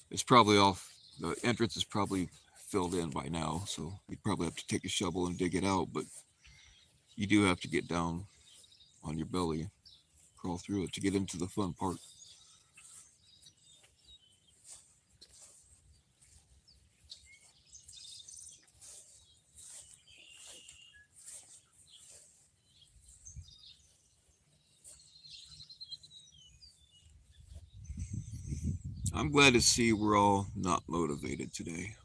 It's probably off. The entrance is probably filled in by now, so you'd probably have to take a shovel and dig it out. But you do have to get down on your belly, crawl through it to get into the fun part. I'm glad to see we're all not motivated today.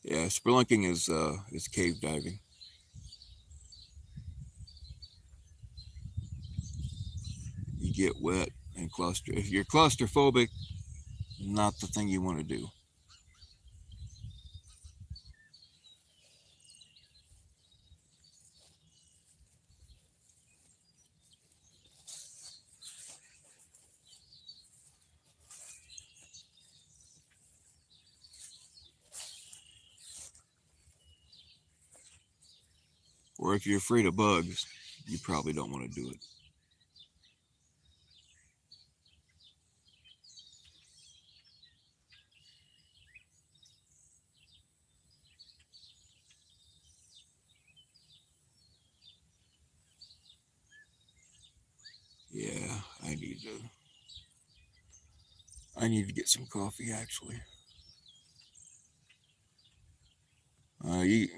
Yeah, spelunking is cave diving. You get wet and cluster. If you're claustrophobic, not the thing you want to do. Or if you're afraid of bugs, you probably don't want to do it. Yeah, I need to get some coffee actually. You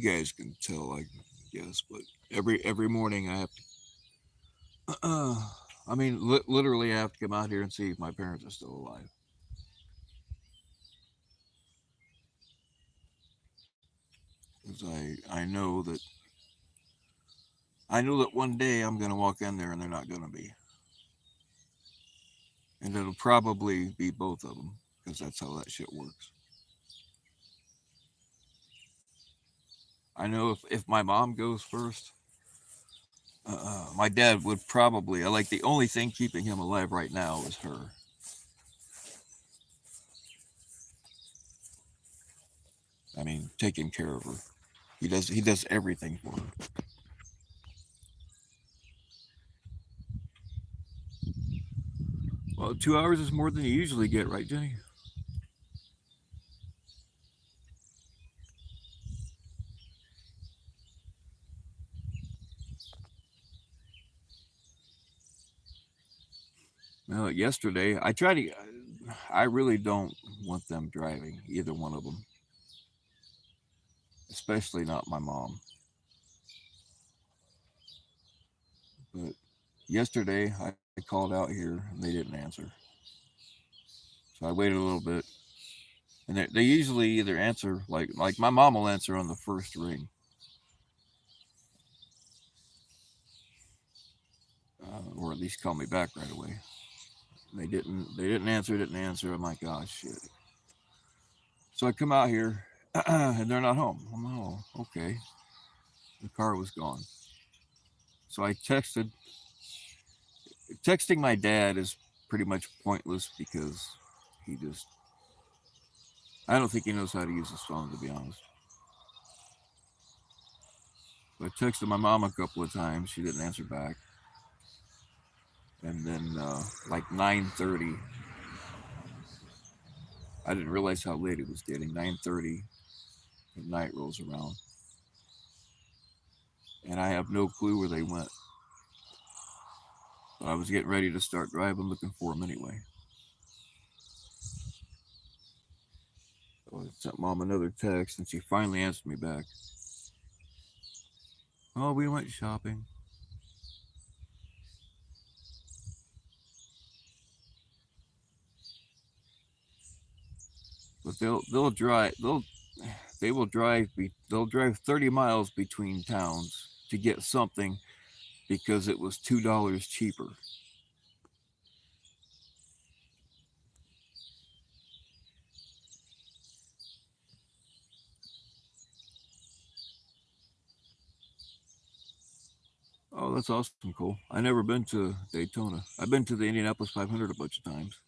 guys can tell, I guess, but every morning I have to. I mean, literally, I have to come out here and see if my parents are still alive. Because I know that one day I'm gonna walk in there and they're not gonna be, and it'll probably be both of them because that's how that shit works. I know if my mom goes first, my dad would probably. I like the only thing keeping him alive right now is her. I mean, taking care of her. He does everything for her. Well, 2 hours is more than you usually get, right, Jenny? Well, yesterday I tried to. I really don't want them driving, either one of them, especially not my mom. But yesterday I called out here and they didn't answer, so I waited a little bit. And they usually either answer like my mom will answer on the first ring, or at least call me back right away. They didn't answer. Didn't answer. I'm like, oh shit. So I come out here, and they're not home. I'm like, oh, okay. The car was gone. So I texted. Texting my dad is pretty much pointless because he just. I don't think he knows how to use his phone, to be honest. So I texted my mom a couple of times. She didn't answer back. And then like 9:30, I didn't realize how late it was getting. 9:30 at night rolls around, and I have no clue where they went. But I was getting ready to start driving, looking for them anyway. So I sent mom another text, and she finally answered me back. Oh, we went shopping. But they'll drive 30 miles between towns to get something because it was $2 cheaper. Oh, that's awesome, cool. I never been to Daytona. I've been to the Indianapolis 500 a bunch of times,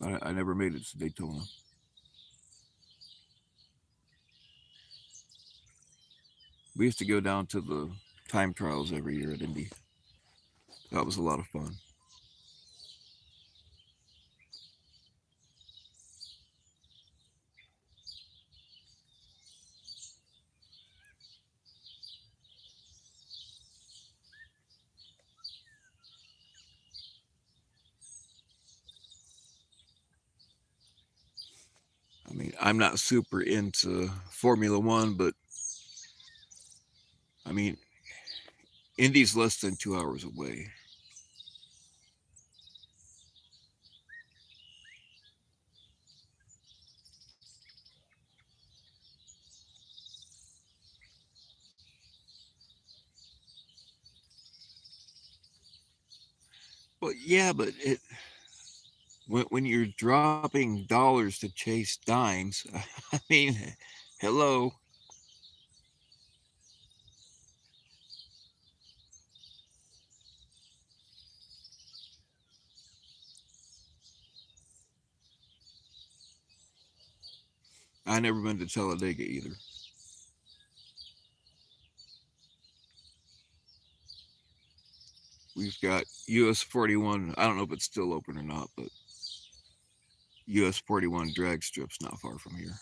but I never made it to Daytona. We used to go down to the time trials every year at Indy. That was a lot of fun. I mean, I'm not super into Formula One, but I mean, Indy's less than 2 hours away. Well, yeah, but when you're dropping dollars to chase dimes, I mean, hello. I never been to Talladega either. We've got US 41. I don't know if it's still open or not, but US 41 drag strips not far from here.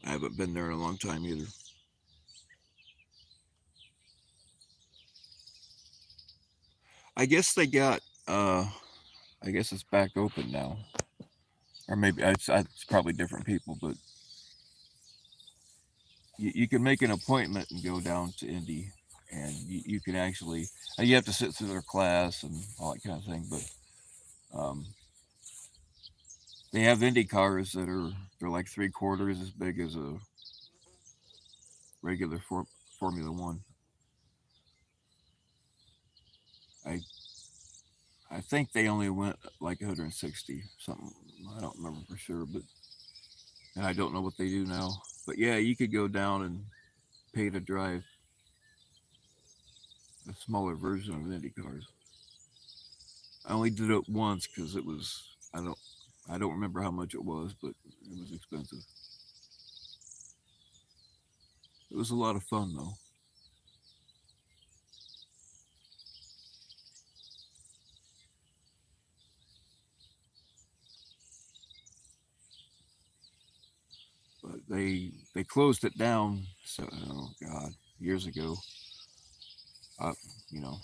I haven't been there in a long time either. I guess they got. I guess it's back open now, or maybe it's probably different people, but you can make an appointment and go down to Indy, and you can actually. You have to sit through their class and all that kind of thing, but um, they have Indy cars that they're like 3/4 as big as a regular Formula One. I I think they only went like 160 something. I don't remember for sure, but and I don't know what they do now. But yeah, you could go down and pay to drive a smaller version of Indy cars. I only did it once because it was I don't I don't remember how much it was, but it was expensive. It was a lot of fun though. But they closed it down. So oh god, years ago. Uh, you know,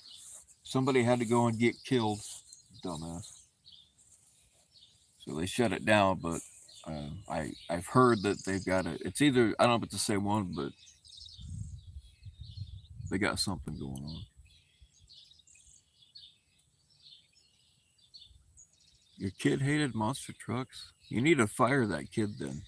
somebody had to go and get killed. Dumbass. So they shut it down. But I've heard that they've got it. It's either I don't know if it's the same one, but they got something going on. Your kid hated monster trucks. You need to fire that kid then.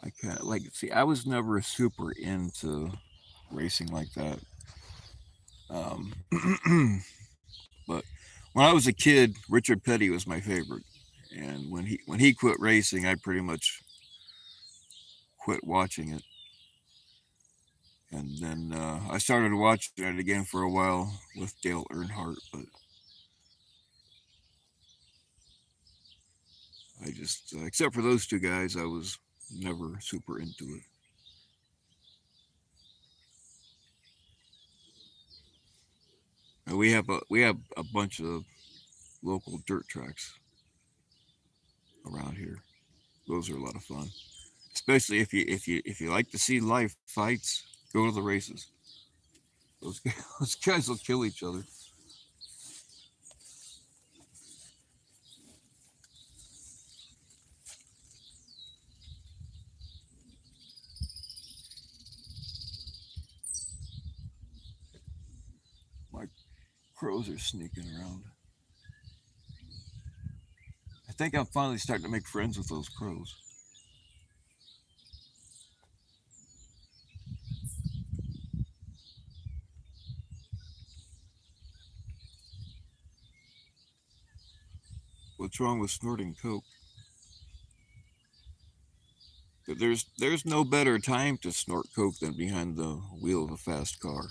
I can't like see. I was never super into racing like that. But when I was a kid, Richard Petty was my favorite, and when he quit racing, I pretty much quit watching it. And then I started watching it again for a while with Dale Earnhardt, but I just except for those two guys, I was never super into it. We have a bunch of local dirt tracks around here. Those are a lot of fun, especially if you like to see live fights. Go to the races. Those guys, those guys will kill each other. My crows are sneaking around. I think I'm finally starting to make friends with those crows. What's wrong with snorting coke? There's no better time to snort coke than behind the wheel of a fast car.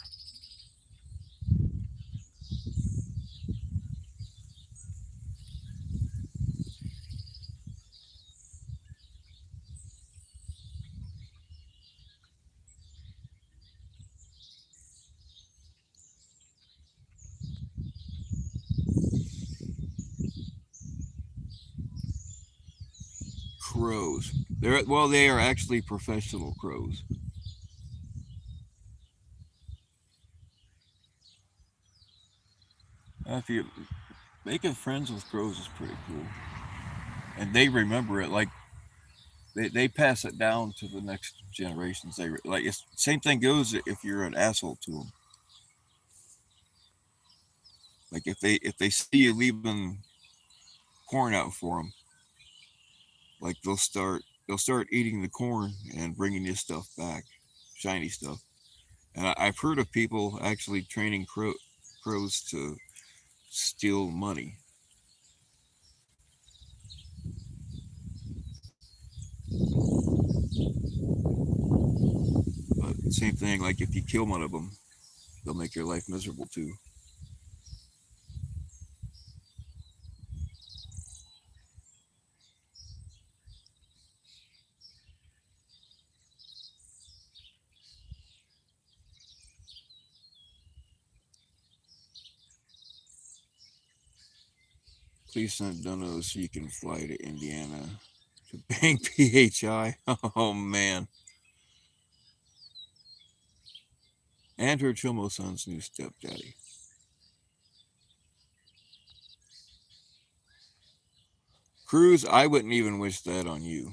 Crows. They are actually professional crows. If you making friends with crows is pretty cool, and they remember it. Like they pass it down to the next generations. They like it's same thing goes if you're an asshole to them. Like if they see you leaving corn out for them, like they'll start eating the corn and bringing you stuff back, shiny stuff. And I've heard of people actually training crows to steal money. But same thing, like if you kill one of them, they'll make your life miserable too. Please send donos so you can fly to Indiana to bang PHI. Oh man. And her Chomo son's new stepdaddy. Cruz, I wouldn't even wish that on you.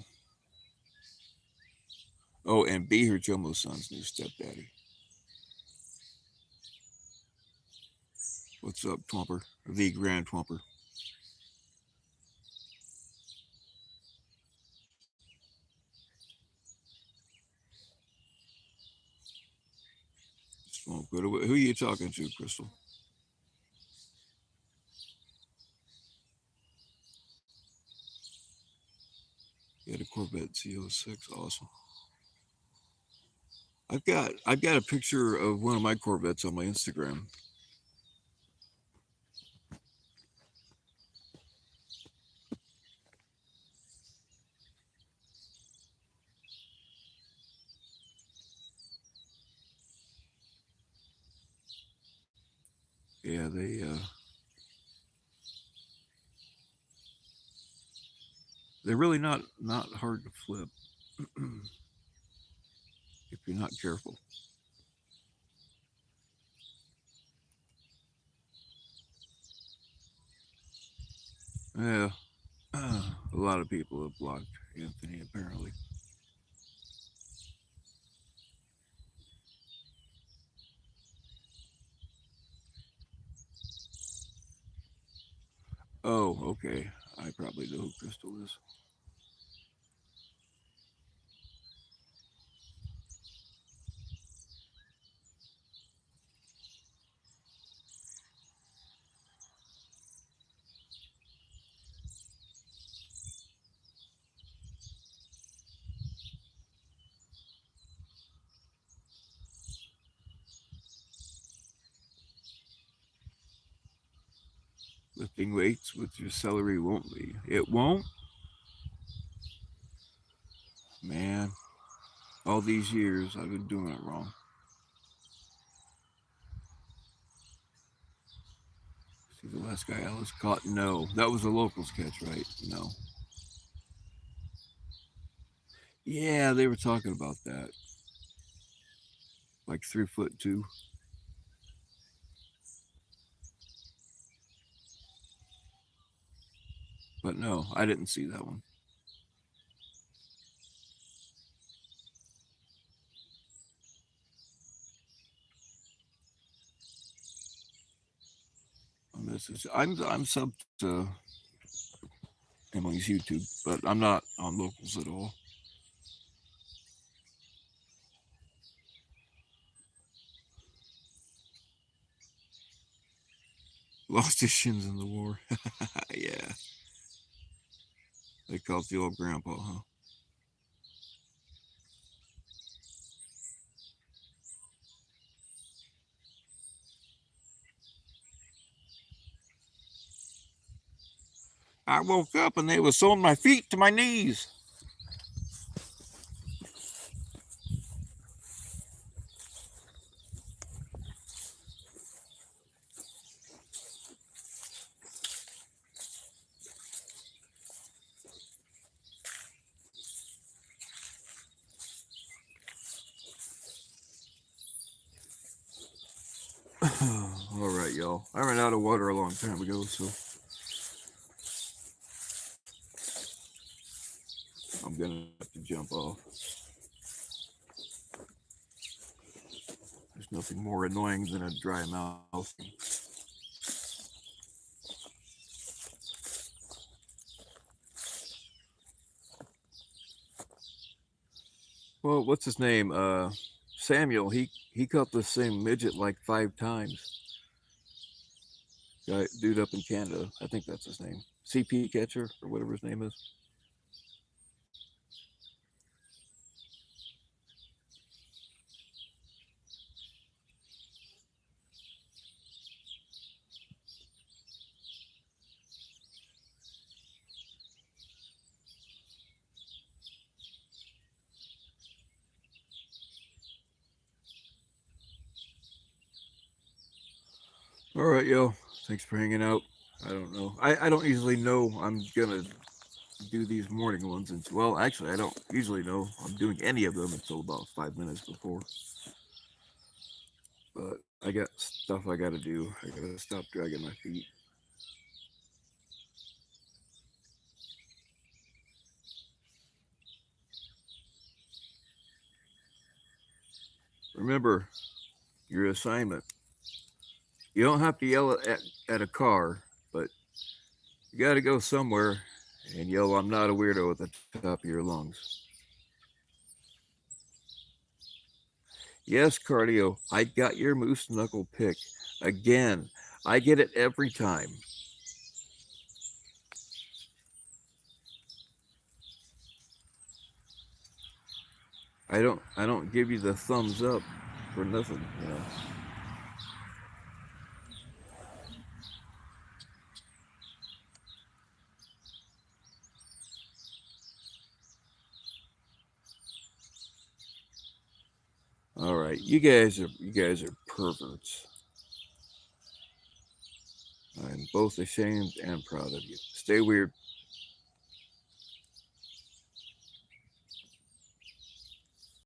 Oh, and be her Chomo son's new stepdaddy. What's up, Twumper? The Grand Twumper. Smoke. Who are you talking to, Crystal? He had a Corvette CO6. Awesome. I've got a picture of one of my Corvettes on my Instagram. Yeah, they're really not hard to flip if you're not careful. Yeah, a lot of people have blocked Anthony apparently. Oh, okay. I probably know who Crystal is. Lifting weights with your celery won't be. It won't, man. All these years I've been doing it wrong. See the last guy I was caught? No, that was a local sketch, right? No. Yeah, they were talking about that, like 3 foot two. But no, I didn't see that one. I'm sub to Emily's YouTube, but I'm not on locals at all. Lost his shins in the war. Yeah, they called the old grandpa, huh? I woke up and they were sewing my feet to my knees. All right, y'all. I ran out of water a long time ago, so I'm gonna have to jump off. There's nothing more annoying than a dry mouth. Well, what's his name? Samuel. He caught the same midget like 5 times. Guy, dude up in Canada. I think that's his name. CP catcher or whatever his name is. All right, yo. Thanks for hanging out. I don't know. I don't usually know I'm gonna do these morning ones until, well, actually, I don't usually know I'm doing any of them until about 5 minutes before. But I got stuff I gotta do. I gotta stop dragging my feet. Remember your assignment. You don't have to yell at a car, but you gotta go somewhere and yell, I'm not a weirdo at the top of your lungs. Yes, cardio, I got your moose knuckle pick. Again, I get it every time. I don't give you the thumbs up for nothing, you know. All right, you guys are perverts. I'm both ashamed and proud of you. Stay weird.